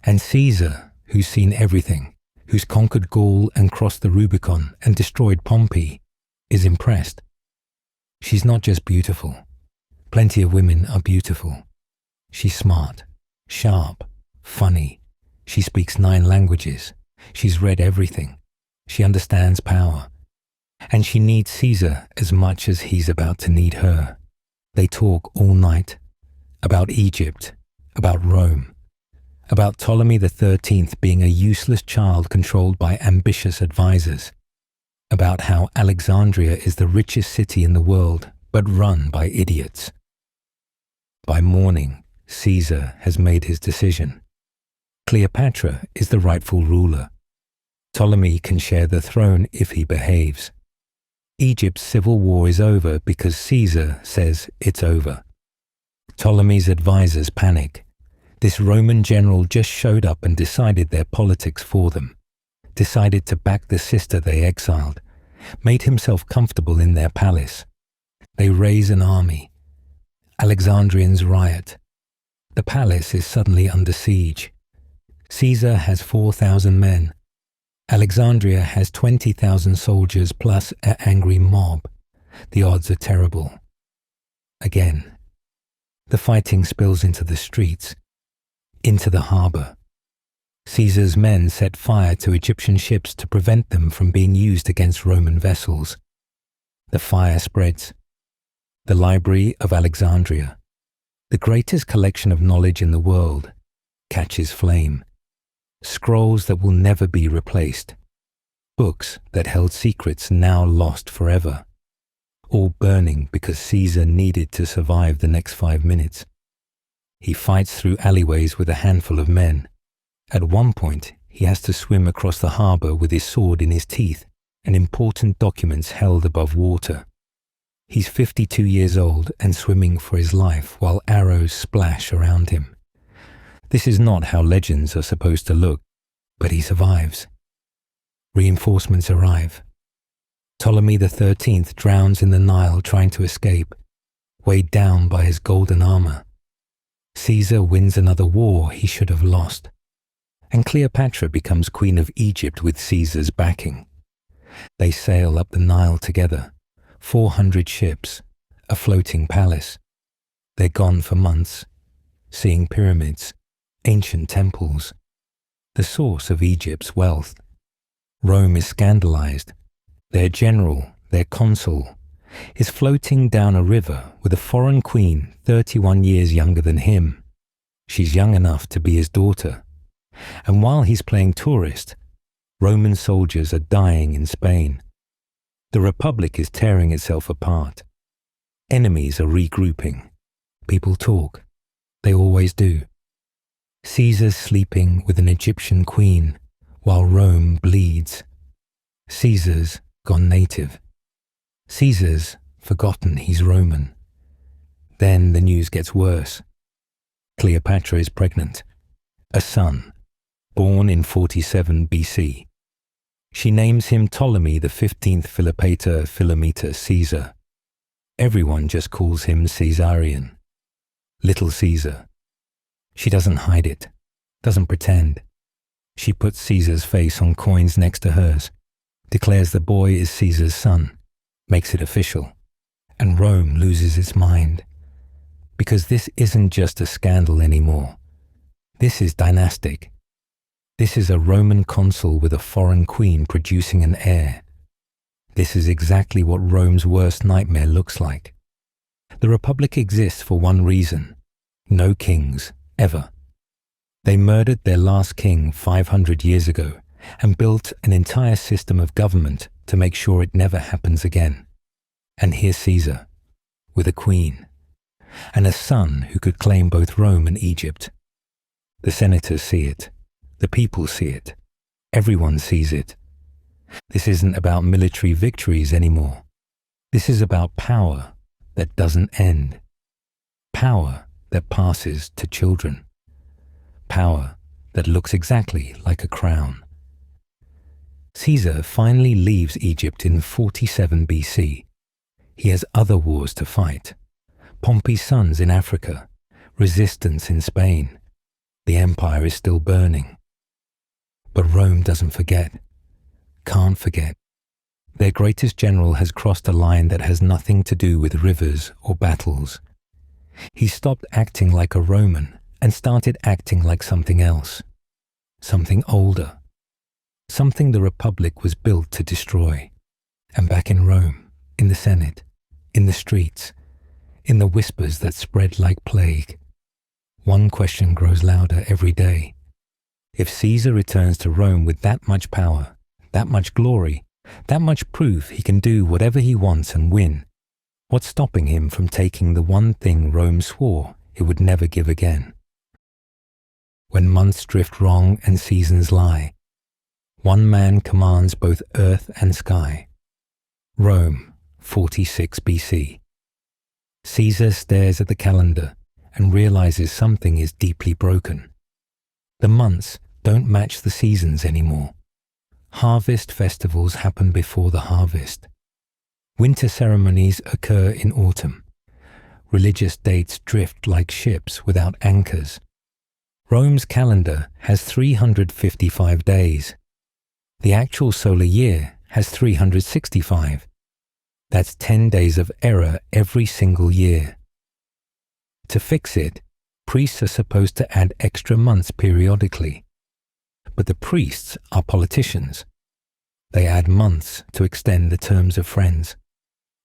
And Caesar, who's seen everything, who's conquered Gaul and crossed the Rubicon and destroyed Pompeii, is impressed. She's not just beautiful. Plenty of women are beautiful. She's smart, sharp, funny. She speaks 9 languages. She's read everything. She understands power. And she needs Caesar as much as he's about to need her. They talk all night. About Egypt. About Rome. About Ptolemy XIII being a useless child controlled by ambitious advisors. About how Alexandria is the richest city in the world, but run by idiots. By morning, Caesar has made his decision. Cleopatra is the rightful ruler. Ptolemy can share the throne if he behaves. Egypt's civil war is over because Caesar says it's over. Ptolemy's advisors panic. This Roman general just showed up and decided their politics for them, decided to back the sister they exiled, made himself comfortable in their palace. They raise an army. Alexandrians riot. The palace is suddenly under siege. Caesar has 4,000 men. Alexandria has 20,000 soldiers plus an angry mob. The odds are terrible. Again, the fighting spills into the streets, into the harbour. Caesar's men set fire to Egyptian ships to prevent them from being used against Roman vessels. The fire spreads. The Library of Alexandria, the greatest collection of knowledge in the world, catches flame. Scrolls that will never be replaced. Books that held secrets now lost forever. All burning because Caesar needed to survive the next 5 minutes. He fights through alleyways with a handful of men. At one point, he has to swim across the harbour with his sword in his teeth and important documents held above water. He's 52 years old and swimming for his life while arrows splash around him. This is not how legends are supposed to look, but he survives. Reinforcements arrive. Ptolemy XIII drowns in the Nile trying to escape, weighed down by his golden armor. Caesar wins another war he should have lost, and Cleopatra becomes Queen of Egypt with Caesar's backing. They sail up the Nile together, 400 ships, a floating palace. They're gone for months, seeing pyramids, ancient temples, the source of Egypt's wealth. Rome is scandalized. Their general, their consul, is floating down a river with a foreign queen 31 years younger than him. She's young enough to be his daughter. And while he's playing tourist, Roman soldiers are dying in Spain. The Republic is tearing itself apart. Enemies are regrouping. People talk. They always do. Caesar's sleeping with an Egyptian queen while Rome bleeds. Caesar's gone native. Caesar's forgotten he's Roman. Then the news gets worse. Cleopatra is pregnant. A son, born in 47 BC. She names him Ptolemy the 15th Philopator Philometor Caesar. Everyone just calls him Caesarion. Little Caesar. She doesn't hide it, doesn't pretend. She puts Caesar's face on coins next to hers, declares the boy is Caesar's son, makes it official, and Rome loses its mind. Because this isn't just a scandal anymore. This is dynastic. This is a Roman consul with a foreign queen producing an heir. This is exactly what Rome's worst nightmare looks like. The Republic exists for one reason: no kings, ever. They murdered their last king 500 years ago and built an entire system of government to make sure it never happens again. And here's Caesar, with a queen, and a son who could claim both Rome and Egypt. The senators see it. The people see it. Everyone sees it. This isn't about military victories anymore. This is about power that doesn't end. Power that passes to children. Power that looks exactly like a crown. Caesar finally leaves Egypt in 47 BC. He has other wars to fight. Pompey's sons in Africa. Resistance in Spain. The empire is still burning. But Rome doesn't forget. Can't forget. Their greatest general has crossed a line that has nothing to do with rivers or battles. He stopped acting like a Roman and started acting like something else. Something older. Something the Republic was built to destroy. And back in Rome, in the Senate, in the streets, in the whispers that spread like plague, one question grows louder every day. If Caesar returns to Rome with that much power, that much glory, that much proof he can do whatever he wants and win, what's stopping him from taking the one thing Rome swore it would never give again? When months drift wrong and seasons lie, one man commands both earth and sky. Rome, 46 BC. Caesar stares at the calendar and realizes something is deeply broken. The months don't match the seasons anymore. Harvest festivals happen before the harvest. Winter ceremonies occur in autumn. Religious dates drift like ships without anchors. Rome's calendar has 355 days. The actual solar year has 365. That's 10 days of error every single year. To fix it, priests are supposed to add extra months periodically. But the priests are politicians. They add months to extend the terms of friends,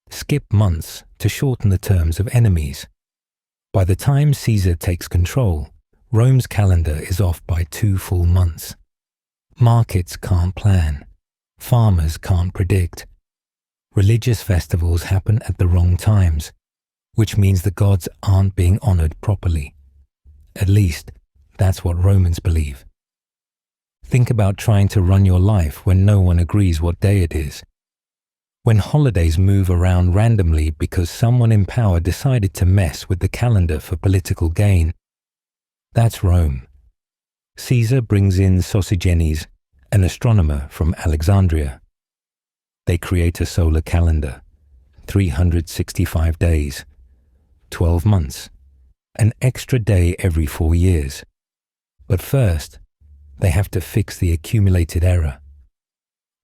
skip months to shorten the terms of enemies. By the time Caesar takes control, Rome's calendar is off by 2 full months. Markets can't plan. Farmers can't predict. Religious festivals happen at the wrong times, which means the gods aren't being honored properly. At least, that's what Romans believe. Think about trying to run your life when no one agrees what day it is. When holidays move around randomly because someone in power decided to mess with the calendar for political gain. That's Rome. Caesar brings in Sosigenes, an astronomer from Alexandria. They create a solar calendar, 365 days, 12 months, an extra day every 4 years. But first, they have to fix the accumulated error.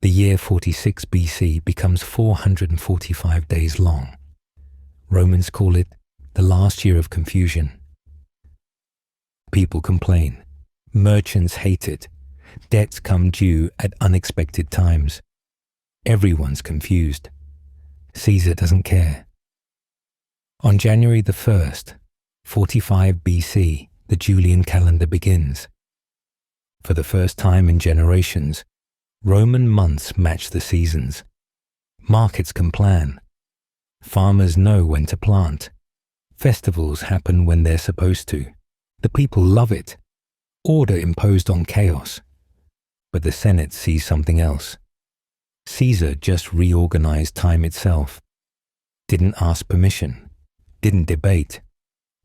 The year 46 BC becomes 445 days long. Romans call it the last year of confusion. People complain. Merchants hate it. Debts come due at unexpected times. Everyone's confused. Caesar doesn't care. On January the 1st, 45 BC, the Julian calendar begins. For the first time in generations, Roman months match the seasons. Markets can plan. Farmers know when to plant. Festivals happen when they're supposed to. The people love it. Order imposed on chaos. But the Senate sees something else. Caesar just reorganized time itself. Didn't ask permission. Didn't debate.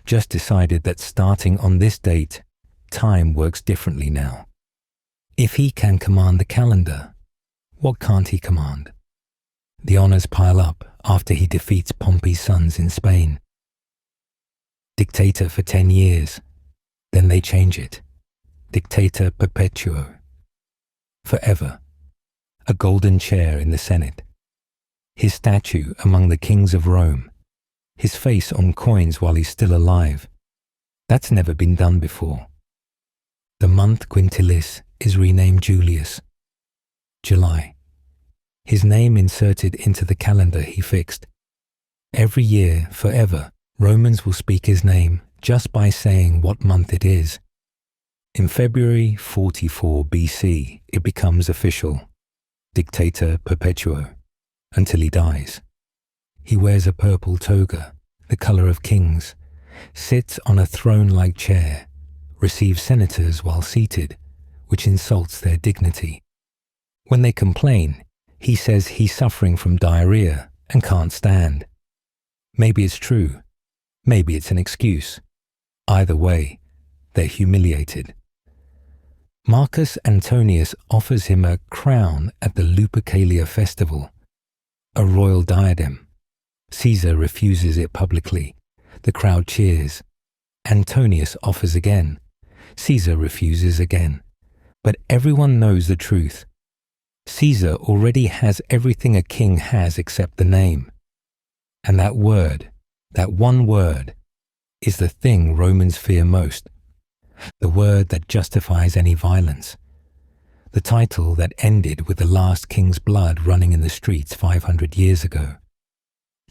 Just decided that starting on this date, time works differently now. If he can command the calendar, what can't he command? The honors pile up after he defeats Pompey's sons in Spain. Dictator for 10 years. Then they change it. Dictator perpetuo. Forever. A golden chair in the Senate. His statue among the kings of Rome. His face on coins while he's still alive. That's never been done before. The month Quintilis is renamed Julius. July. His name inserted into the calendar he fixed. Every year, forever, Romans will speak his name just by saying what month it is. In February 44 BC, it becomes official. Dictator perpetuo, until he dies. He wears a purple toga, the color of kings, sits on a throne-like chair, receives senators while seated, which insults their dignity. When they complain, he says he's suffering from diarrhea and can't stand. Maybe it's true. Maybe it's an excuse. Either way, they're humiliated. Marcus Antonius offers him a crown at the Lupercalia festival, a royal diadem. Caesar refuses it publicly. The crowd cheers. Antonius offers again. Caesar refuses again. But everyone knows the truth. Caesar already has everything a king has except the name. And that word, that one word, is the thing Romans fear most. The word that justifies any violence. The title that ended with the last king's blood running in the streets 500 years ago.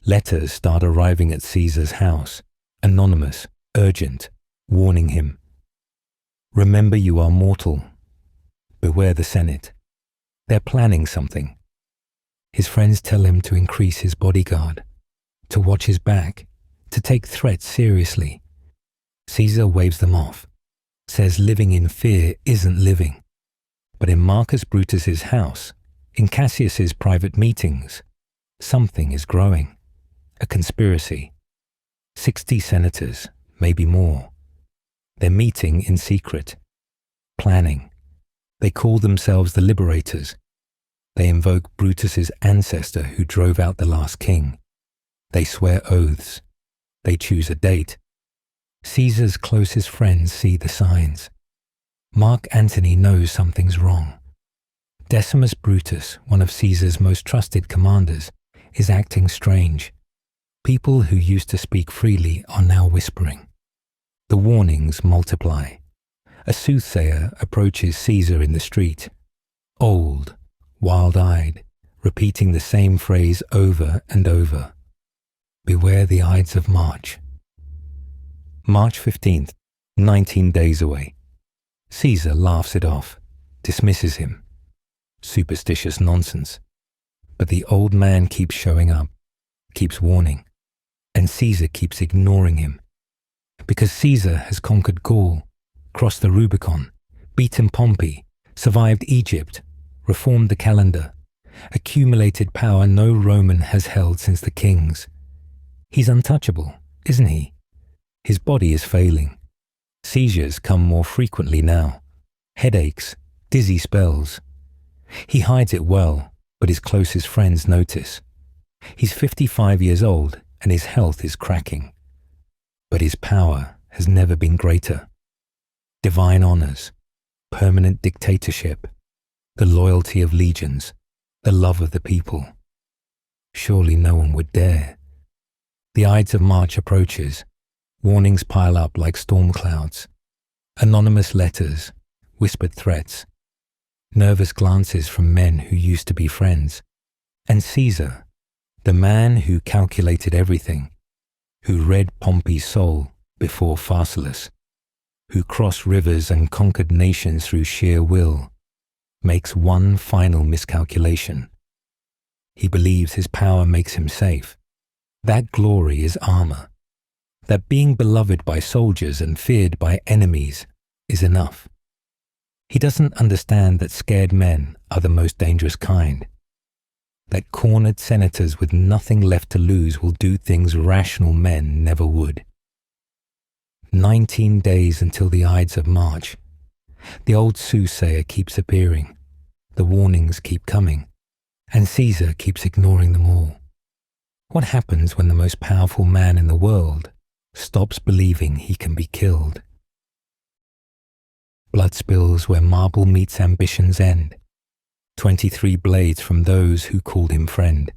Letters start arriving at Caesar's house, anonymous, urgent, warning him. Remember you are mortal. Beware the Senate. They're planning something. His friends tell him to increase his bodyguard, to watch his back, to take threats seriously. Caesar waves them off, says living in fear isn't living. But in Marcus Brutus's house, in Cassius's private meetings, something is growing. A conspiracy. 60 senators, maybe more. They're meeting in secret, planning. They call themselves the Liberators. They invoke Brutus's ancestor who drove out the last king. They swear oaths. They choose a date. Caesar's closest friends see the signs. Mark Antony knows something's wrong. Decimus Brutus, one of Caesar's most trusted commanders, is acting strange. People who used to speak freely are now whispering. The warnings multiply. A soothsayer approaches Caesar in the street, old, wild-eyed, repeating the same phrase over and over. Beware the Ides of March. March 15th, 19 days away. Caesar laughs it off, dismisses him. Superstitious nonsense. But the old man keeps showing up, keeps warning, and Caesar keeps ignoring him. Because Caesar has conquered Gaul, crossed the Rubicon, beaten Pompey, survived Egypt, reformed the calendar, accumulated power no Roman has held since the kings. He's untouchable, isn't he? His body is failing. Seizures come more frequently now. Headaches, dizzy spells. He hides it well, but his closest friends notice. He's 55 years old and his health is cracking. But his power has never been greater. Divine honors, permanent dictatorship, the loyalty of legions, the love of the people. Surely no one would dare. The Ides of March approaches. Warnings pile up like storm clouds. Anonymous letters, whispered threats, nervous glances from men who used to be friends. And Caesar, the man who calculated everything, who read Pompey's soul before Pharsalus, who crossed rivers and conquered nations through sheer will, makes one final miscalculation. He believes his power makes him safe. That glory is armor. that being beloved by soldiers and feared by enemies is enough. He doesn't understand that scared men are the most dangerous kind, that cornered senators with nothing left to lose will do things rational men never would. 19 days until the Ides of March. The old soothsayer keeps appearing, the warnings keep coming, and Caesar keeps ignoring them all. What happens when the most powerful man in the world stops believing he can be killed? Blood spills where marble meets ambition's end. 23 blades from those who called him friend.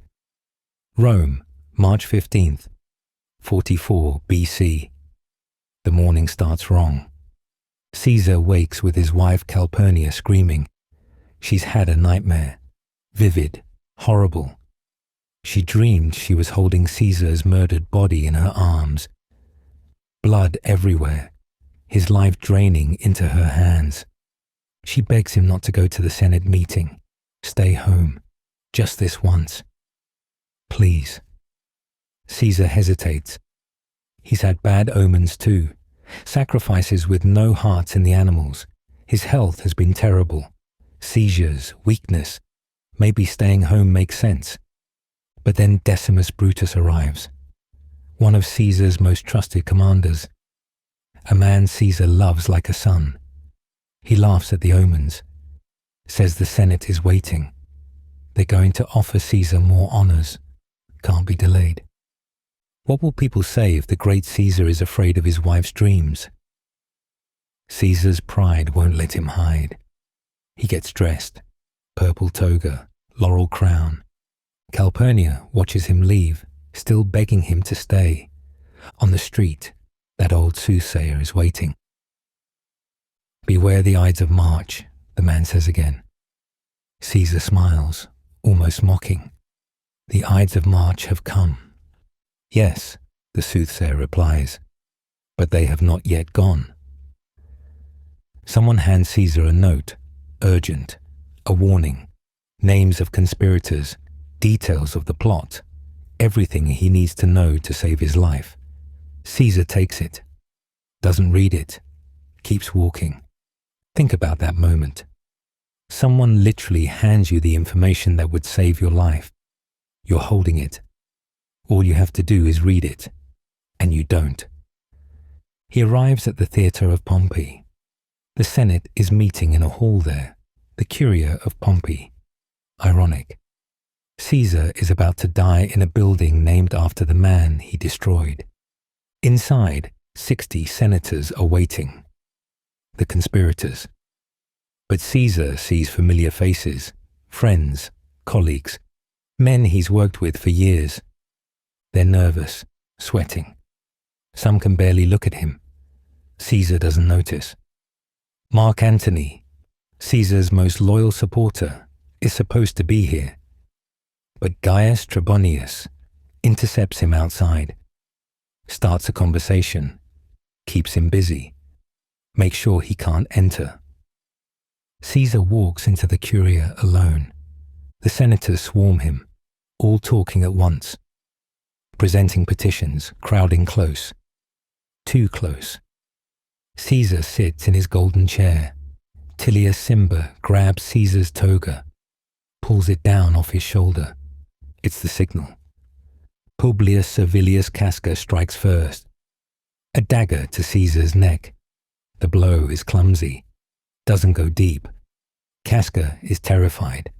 Rome, March 15th, 44 BC. The morning starts wrong. Caesar wakes with his wife Calpurnia screaming. She's had a nightmare. Vivid, horrible. She dreamed she was holding Caesar's murdered body in her arms. Blood everywhere, his life draining into her hands. She begs him not to go to the Senate meeting. Stay home, just this once. Please. Caesar hesitates. He's had bad omens too. Sacrifices with no hearts in the animals. His health has been terrible. Seizures, weakness. Maybe staying home makes sense. But then Decimus Brutus arrives, one of Caesar's most trusted commanders, a man Caesar loves like a son. He laughs at the omens, says the Senate is waiting. They're going to offer Caesar more honors. Can't be delayed. What will people say if the great Caesar is afraid of his wife's dreams? Caesar's pride won't let him hide. He gets dressed, purple toga, laurel crown. Calpurnia watches him leave, still begging him to stay. On the street, that old soothsayer is waiting. Beware the Ides of March, the man says again. Caesar smiles, almost mocking. The Ides of March have come. Yes, the soothsayer replies, but they have not yet gone. Someone hands Caesar a note, urgent, a warning, names of conspirators, details of the plot, everything he needs to know to save his life. Caesar takes it, doesn't read it, keeps walking. Think about that moment. Someone literally hands you the information that would save your life. You're holding it. All you have to do is read it, and you don't. He arrives at the theatre of Pompey. The Senate is meeting in a hall there, the Curia of Pompey. Ironic. Caesar is about to die in a building named after the man he destroyed. Inside, 60 senators are waiting. The conspirators. But Caesar sees familiar faces, friends, colleagues, men he's worked with for years. They're nervous, sweating. Some can barely look at him. Caesar doesn't notice. Mark Antony, Caesar's most loyal supporter, is supposed to be here. But Gaius Trebonius intercepts him outside, starts a conversation, keeps him busy, makes sure he can't enter. Caesar walks into the Curia alone. The senators swarm him, all talking at once, presenting petitions, crowding close. Too close. Caesar sits in his golden chair. Tilius Cimber grabs Caesar's toga, pulls it down off his shoulder. It's the signal. Publius Servilius Casca strikes first. A dagger to Caesar's neck. The blow is clumsy, doesn't go deep. Casca is terrified.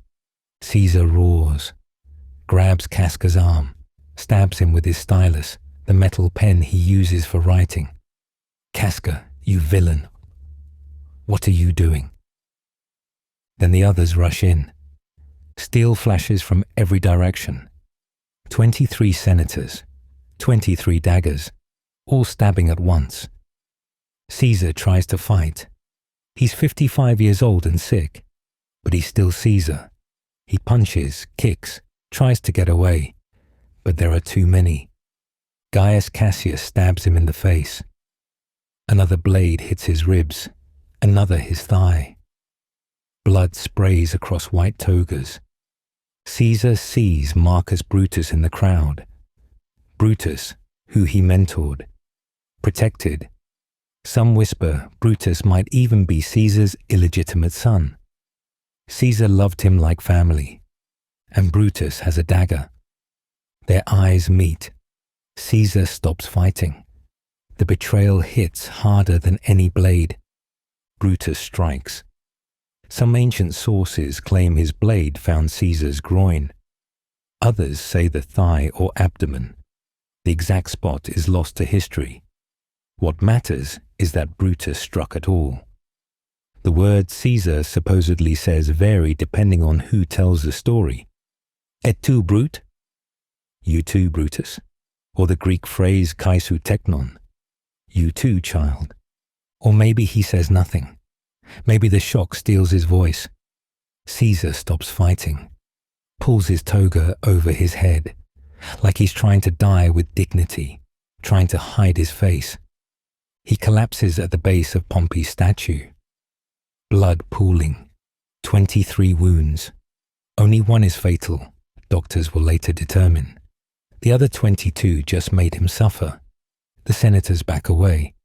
Caesar roars, grabs Casca's arm, stabs him with his stylus, the metal pen he uses for writing. Casca, you villain! What are you doing? Then the others rush in. Steel flashes from every direction. 23 senators, 23 daggers, all stabbing at once. Caesar tries to fight. He's 55 years old and sick, but he's still Caesar. He punches, kicks, tries to get away, but there are too many. Gaius Cassius stabs him in the face. Another blade hits his ribs, another his thigh. Blood sprays across white togas. Caesar sees Marcus Brutus in the crowd. Brutus, who he mentored, protected. Some whisper Brutus might even be Caesar's illegitimate son. Caesar loved him like family, and Brutus has a dagger. Their eyes meet. Caesar stops fighting. The betrayal hits harder than any blade. Brutus strikes. Some ancient sources claim his blade found Caesar's groin. Others say the thigh or abdomen. The exact spot is lost to history. What matters is that Brutus struck at all. The word Caesar supposedly says vary depending on who tells the story. Et tu, Brute? You too, Brutus? Or the Greek phrase kaisu teknon? You too, child? Or maybe he says nothing. Maybe the shock steals his voice. Caesar stops fighting, pulls his toga over his head, like he's trying to die with dignity, trying to hide his face. He collapses at the base of Pompey's statue. Blood pooling, 23 wounds. Only one is fatal, doctors will later determine. The other 22 just made him suffer. The senators back away,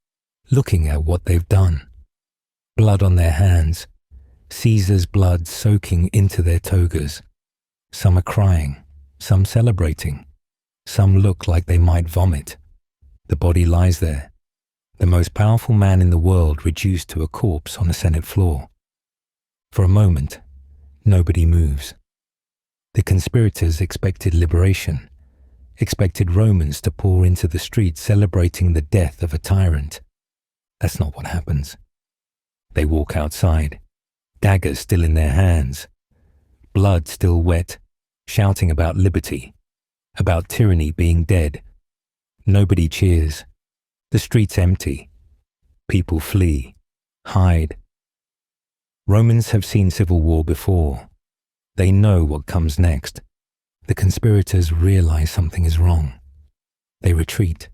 looking at what they've done. Blood on their hands, Caesar's blood soaking into their togas. Some are crying, some celebrating. Some look like they might vomit. The body lies there, the most powerful man in the world reduced to a corpse on a Senate floor. For a moment, nobody moves. The conspirators expected liberation, expected Romans to pour into the streets celebrating the death of a tyrant. That's not what happens. They walk outside, daggers still in their hands, blood still wet, shouting about liberty, about tyranny being dead. Nobody cheers. The street's empty. People flee, hide. Romans have seen civil war before. They know what comes next. The conspirators realize something is wrong. They retreat,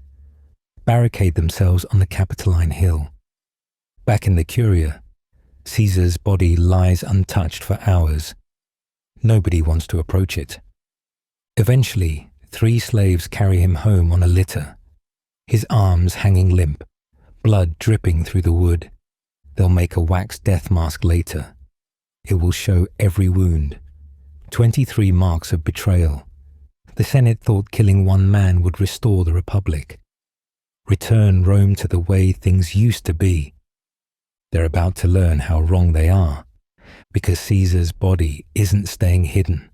barricade themselves on the Capitoline Hill. Back in the Curia, Caesar's body lies untouched for hours. Nobody wants to approach it. Eventually, 3 slaves carry him home on a litter, his arms hanging limp, blood dripping through the wood. They'll make a wax death mask later. It will show every wound, 23 marks of betrayal. The Senate thought killing one man would restore the Republic, return Rome to the way things used to be. They're about to learn how wrong they are, because Caesar's body isn't staying hidden.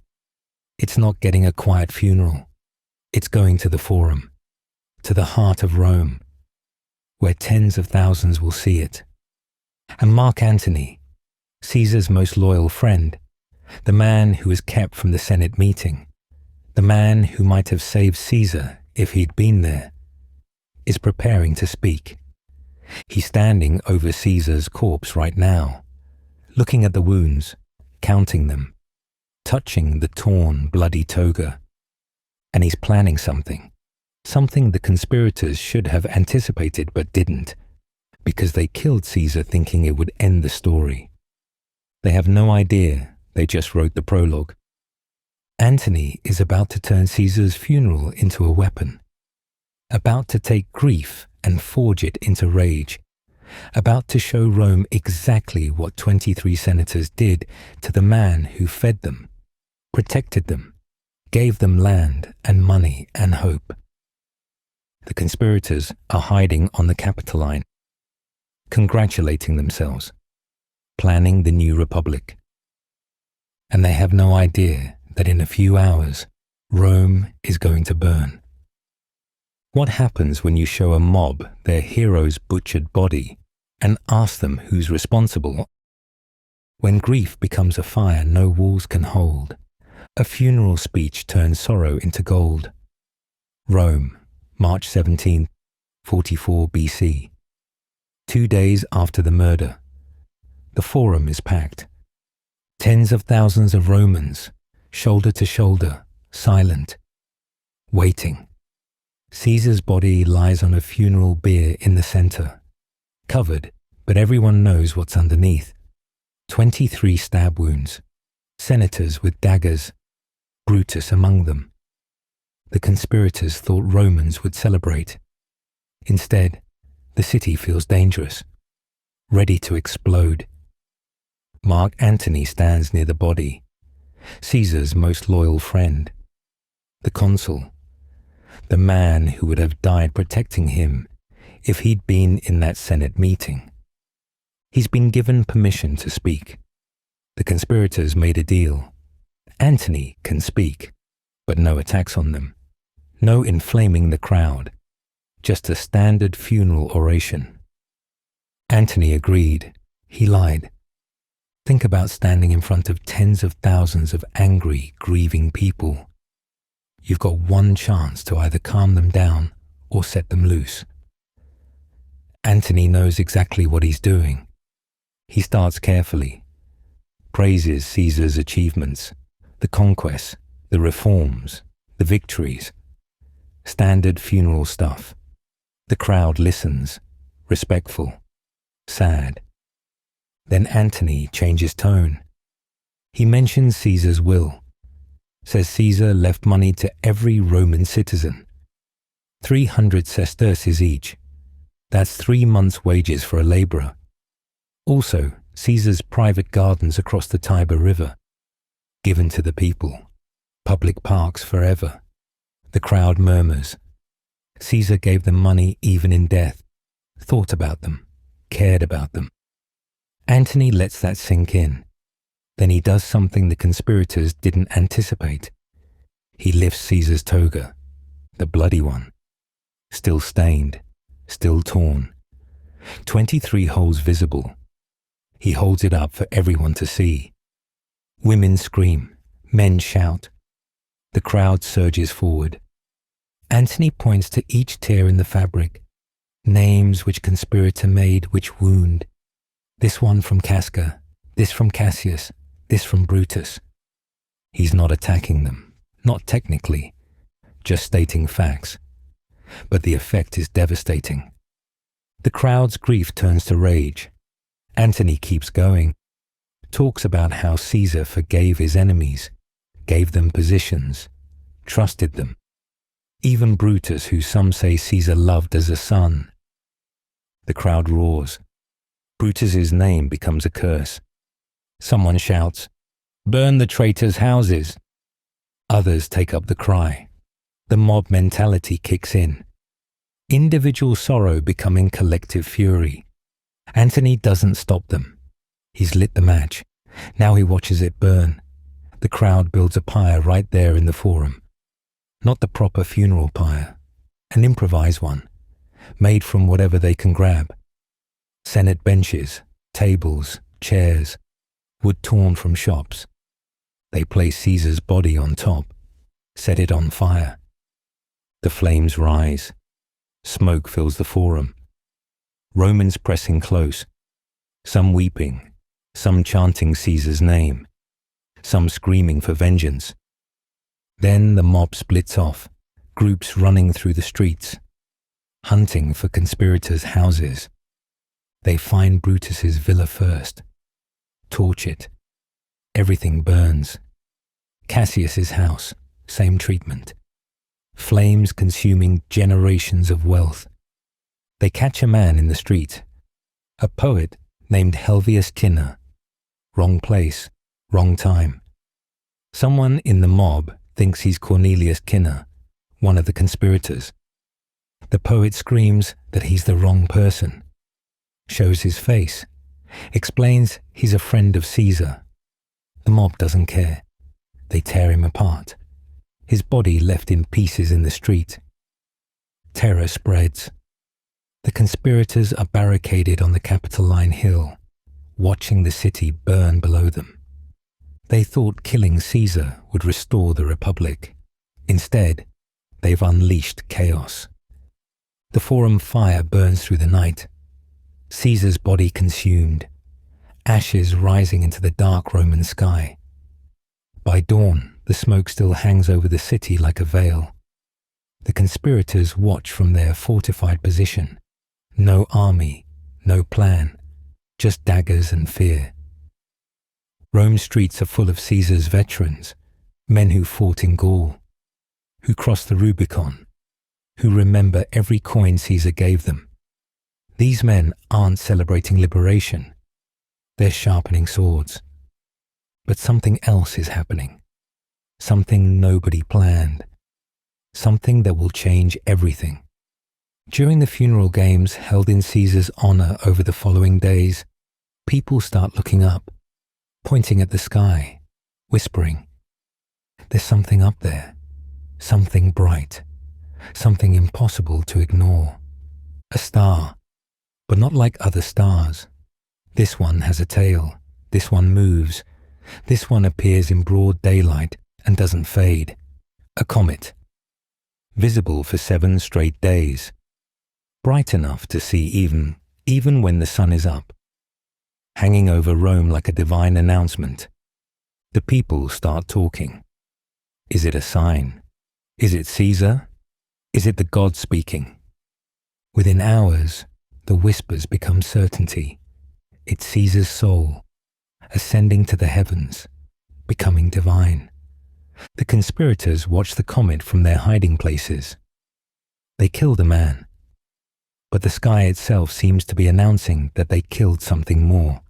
It's not getting a quiet funeral. It's going to the Forum, to the heart of Rome, where tens of thousands will see it. And Mark Antony, Caesar's most loyal friend, the man who was kept from the Senate meeting, the man who might have saved Caesar if he'd been there, is preparing to speak. He's standing over Caesar's corpse right now, looking at the wounds, counting them, touching the torn, bloody toga. And he's planning something the conspirators should have anticipated but didn't, because they killed Caesar thinking it would end the story. They have no idea they just wrote the prologue. Antony is about to turn Caesar's funeral into a weapon, about to take grief and forge it into rage, about to show Rome exactly what 23 senators did to the man who fed them, protected them, gave them land and money and hope. The conspirators are hiding on the Capitoline, congratulating themselves, planning the new republic. And they have no idea that in a few hours, Rome is going to burn. What happens when you show a mob their hero's butchered body and ask them who's responsible? When grief becomes a fire no walls can hold, a funeral speech turns sorrow into gold. Rome, March 17, 44 BC. 2 days after the murder. The Forum is packed. Tens of thousands of Romans, shoulder to shoulder, silent, waiting. Caesar's body lies on a funeral bier in the center, covered, but everyone knows what's underneath. 23 stab wounds, senators with daggers, Brutus among them. The conspirators thought Romans would celebrate. Instead, The city feels dangerous, ready to explode. Mark Antony stands near the body, Caesar's most loyal friend, the consul, the man who would have died protecting him if he'd been in that Senate meeting. He's been given permission to speak. The conspirators made a deal. Antony can speak, but no attacks on them. No inflaming the crowd. Just a standard funeral oration. Antony agreed. He lied. Think about standing in front of tens of thousands of angry, grieving people. You've got one chance to either calm them down or set them loose. Antony knows exactly what he's doing. He starts carefully, praises Caesar's achievements, the conquests, the reforms, the victories. Standard funeral stuff. The crowd listens, respectful, sad. Then Antony changes tone. He mentions Caesar's will, says Caesar left money to every Roman citizen. 300 sesterces each. That's 3 months' wages for a labourer. Also, Caesar's private gardens across the Tiber River, given to the people. Public parks forever. The crowd murmurs. Caesar gave them money even in death, thought about them, cared about them. Antony lets that sink in. Then he does something the conspirators didn't anticipate. He lifts Caesar's toga, the bloody one, still stained, still torn. 23 holes visible. He holds it up for everyone to see. Women scream, men shout. The crowd surges forward. Antony points to each tear in the fabric, names which conspirator made which wound. This one from Casca, this from Cassius, this from Brutus. He's not attacking them, not technically, just stating facts. But the effect is devastating. The crowd's grief turns to rage. Antony keeps going, talks about how Caesar forgave his enemies, gave them positions, trusted them. Even Brutus, who some say Caesar loved as a son. The crowd roars. Brutus's name becomes a curse. Someone shouts, "Burn the traitors' houses." Others take up the cry. The mob mentality kicks in. Individual sorrow becoming collective fury. Antony doesn't stop them. He's lit the match. Now he watches it burn. The crowd builds a pyre right there in the forum. Not the proper funeral pyre, an improvised one, made from whatever they can grab. Senate benches, tables, chairs, wood torn from shops. They place Caesar's body on top, set it on fire. The flames rise. Smoke fills the forum. Romans pressing close, some weeping, some chanting Caesar's name, some screaming for vengeance. Then the mob splits off, groups running through the streets, hunting for conspirators' houses. They find Brutus's villa first, torch it. Everything burns. Cassius's house, same treatment. Flames consuming generations of wealth. They catch a man in the street, a poet named Helvius Cinna. Wrong place, wrong time. Someone in the mob thinks he's Cornelius Cinna, one of the conspirators. The poet screams that he's the wrong person, shows his face, explains he's a friend of Caesar. The mob doesn't care. They tear him apart. His body left in pieces in the street. Terror spreads. The conspirators are barricaded on the Capitoline Hill, watching the city burn below them. They thought killing Caesar would restore the Republic. Instead, they've unleashed chaos. The forum fire burns through the night. Caesar's body consumed, ashes rising into the dark Roman sky. By dawn, the smoke still hangs over the city like a veil. The conspirators watch from their fortified position. No army, no plan, just daggers and fear. Rome's streets are full of Caesar's veterans, men who fought in Gaul, who crossed the Rubicon, who remember every coin Caesar gave them. These men aren't celebrating liberation. They're sharpening swords. But something else is happening. Something nobody planned. Something that will change everything. During the funeral games held in Caesar's honor over the following days, people start looking up, pointing at the sky, whispering, "There's something up there, something bright, something impossible to ignore. A star, but not like other stars. This one has a tail, this one moves, this one appears in broad daylight and doesn't fade. A comet, visible for 7 straight days, bright enough to see even when the sun is up, hanging over Rome like a divine announcement." The people start talking. Is it a sign? Is it Caesar? Is it the God speaking? Within hours, the whispers become certainty. It's Caesar's soul, ascending to the heavens, becoming divine. The conspirators watch the comet from their hiding places. They killed a man, but the sky itself seems to be announcing that they killed something more.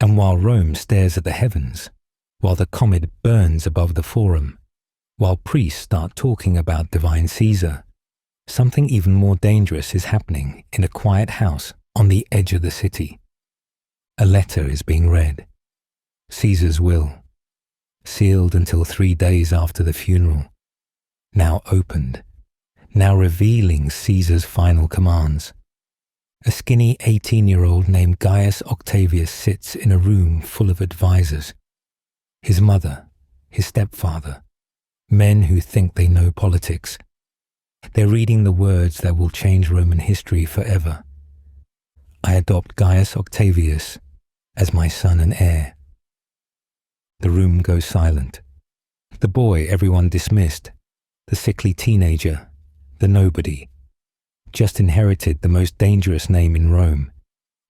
And while Rome stares at the heavens, while the comet burns above the forum, while priests start talking about divine Caesar, something even more dangerous is happening in a quiet house on the edge of the city. A letter is being read. Caesar's will, sealed until 3 days after the funeral, now opened, now revealing Caesar's final commands. A skinny 18-year-old named Gaius Octavius sits in a room full of advisors. His mother, his stepfather, men who think they know politics. They're reading the words that will change Roman history forever. I adopt Gaius Octavius as my son and heir. The room goes silent. The boy everyone dismissed, the sickly teenager, the nobody, just inherited the most dangerous name in Rome.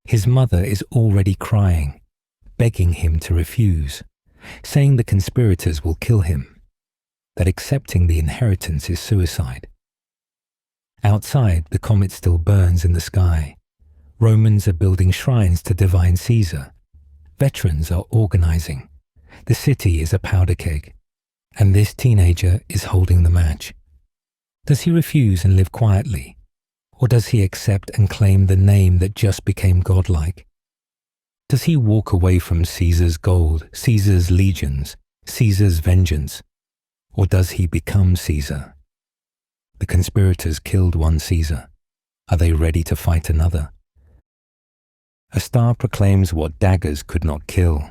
His mother is already crying, begging him to refuse, saying the conspirators will kill him, that accepting the inheritance is suicide. Outside, the comet still burns in the sky. Romans are building shrines to divine Caesar. Veterans are organizing. The city is a powder keg, and this teenager is holding the match. Does he refuse and live quietly, or does he accept and claim the name that just became godlike? Does he walk away from Caesar's gold, Caesar's legions, Caesar's vengeance, or does he become Caesar? The conspirators killed one Caesar. Are they ready to fight another? A star proclaims what daggers could not kill.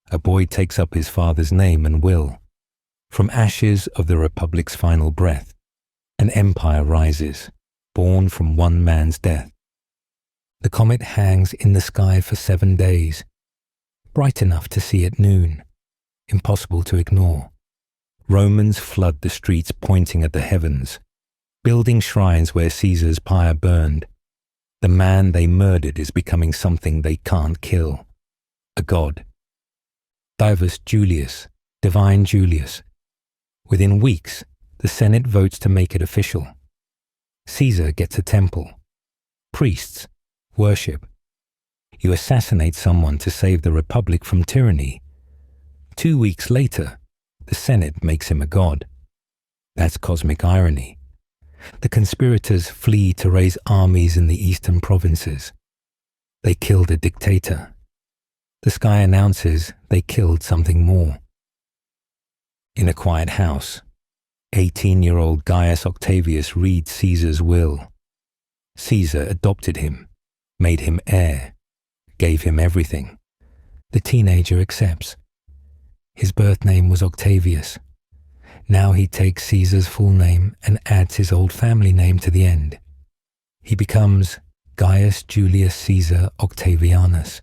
A boy takes up his father's name and will. From ashes of the Republic's final breath, an empire rises, born from one man's death. The comet hangs in the sky for 7 days, bright enough to see at noon, impossible to ignore. Romans flood the streets pointing at the heavens, building shrines where Caesar's pyre burned. The man they murdered is becoming something they can't kill, a god. Divus Julius, divine Julius. Within weeks, the Senate votes to make it official. Caesar gets a temple. Priests worship. You assassinate someone to save the Republic from tyranny. 2 weeks later, the Senate makes him a god. That's cosmic irony. The conspirators flee to raise armies in the eastern provinces. They killed a dictator. The sky announces they killed something more. In a quiet house, 18-year-old Gaius Octavius reads Caesar's will. Caesar adopted him, made him heir, gave him everything. The teenager accepts. His birth name was Octavius. Now he takes Caesar's full name and adds his old family name to the end. He becomes Gaius Julius Caesar Octavianus.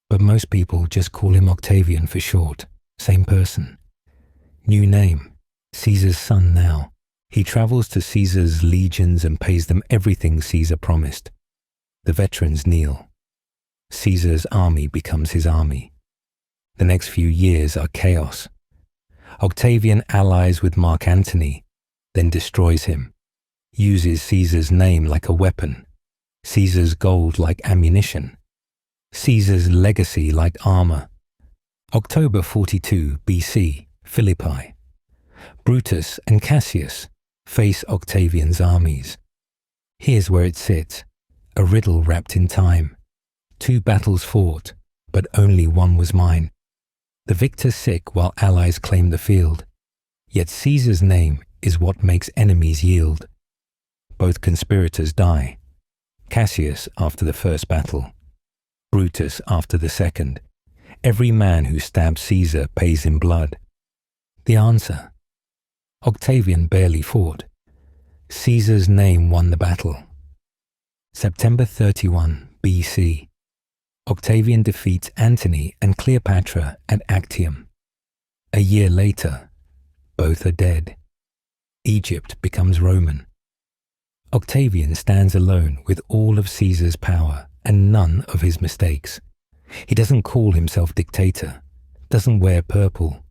But most people just call him Octavian for short. Same person. New name. Caesar's son now. He travels to Caesar's legions and pays them everything Caesar promised. The veterans kneel. Caesar's army becomes his army. The next few years are chaos. Octavian allies with Mark Antony, then destroys him, uses Caesar's name like a weapon. Caesar's gold like ammunition, Caesar's legacy like armor. October 42 BC, Philippi. Brutus and Cassius face Octavian's armies. Here's where it sits, a riddle wrapped in time. 2 battles fought, but only one was mine. The victor sick while allies claim the field. Yet Caesar's name is what makes enemies yield. Both conspirators die. Cassius after the first battle, Brutus after the second. Every man who stabs Caesar pays in blood. The answer? Octavian barely fought. Caesar's name won the battle. September 31 BC. Octavian defeats Antony and Cleopatra at Actium. A year later, both are dead. Egypt becomes Roman. Octavian stands alone with all of Caesar's power and none of his mistakes. He doesn't call himself dictator, doesn't wear purple.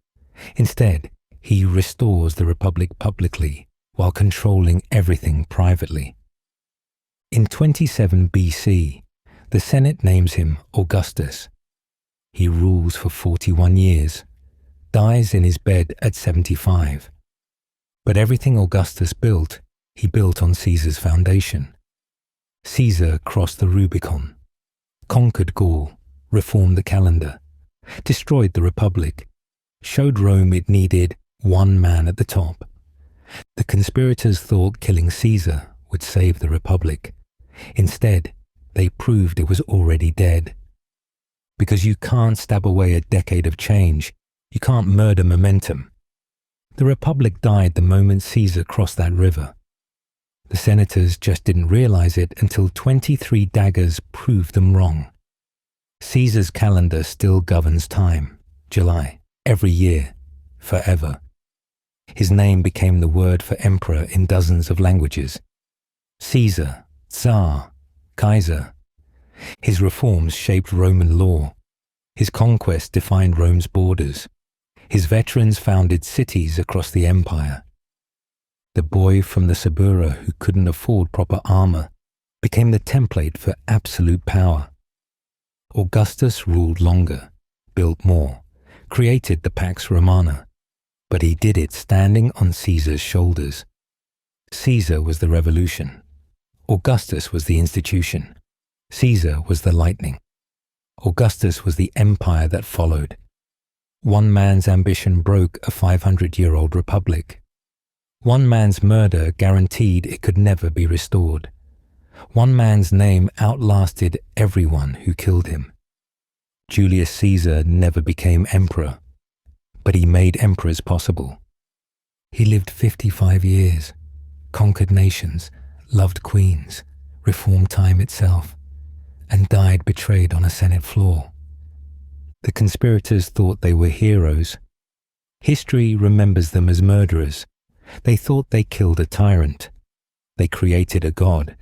Instead, he restores the republic publicly while controlling everything privately. In 27 BC, the Senate names him Augustus. He rules for 41 years, dies in his bed at 75. But everything Augustus built, he built on Caesar's foundation. Caesar crossed the Rubicon, conquered Gaul, reformed the calendar, destroyed the republic, showed Rome it needed one man at the top. The conspirators thought killing Caesar would save the republic. Instead, they proved it was already dead. Because you can't stab away a decade of change, you can't murder momentum. The republic died the moment Caesar crossed that river. The senators just didn't realize it until 23 daggers proved them wrong. Caesar's calendar still governs time, July, every year, forever. His name became the word for emperor in dozens of languages. Caesar, Tsar, Kaiser. His reforms shaped Roman law. His conquest defined Rome's borders. His veterans founded cities across the empire. The boy from the Suburra who couldn't afford proper armor became the template for absolute power. Augustus ruled longer, built more, created the Pax Romana, but he did it standing on Caesar's shoulders. Caesar was the revolution. Augustus was the institution. Caesar was the lightning. Augustus was the empire that followed. One man's ambition broke a 500-year-old republic. One man's murder guaranteed it could never be restored. One man's name outlasted everyone who killed him. Julius Caesar never became emperor, but he made emperors possible. He lived 55 years, conquered nations, loved queens, reformed time itself, and died betrayed on a Senate floor. The conspirators thought they were heroes. History remembers them as murderers. They thought they killed a tyrant. They created a god.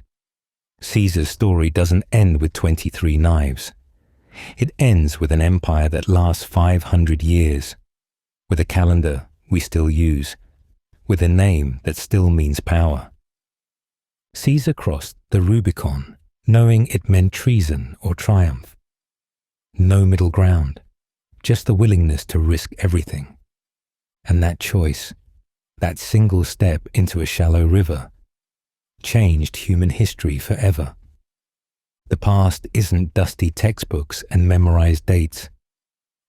Caesar's story doesn't end with 23 knives. It ends with an empire that lasts 500 years, with a calendar we still use, with a name that still means power. Caesar crossed the Rubicon, knowing it meant treason or triumph. No middle ground, just the willingness to risk everything. And that choice, that single step into a shallow river, changed human history forever. The past isn't dusty textbooks and memorized dates.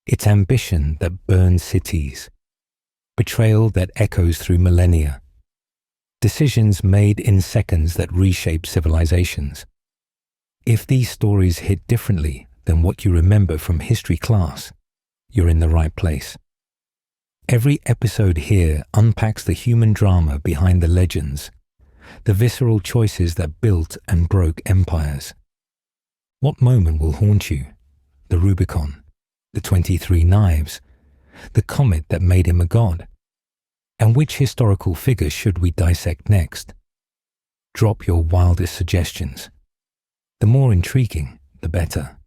It's ambition that burns cities, betrayal that echoes through millennia, decisions made in seconds that reshape civilizations. If these stories hit differently than what you remember from history class, you're in the right place. Every episode here unpacks the human drama behind the legends, the visceral choices that built and broke empires. What moment will haunt you? The Rubicon, the 23 knives, the comet that made him a god? And which historical figure should we dissect next? Drop your wildest suggestions. The more intriguing, the better.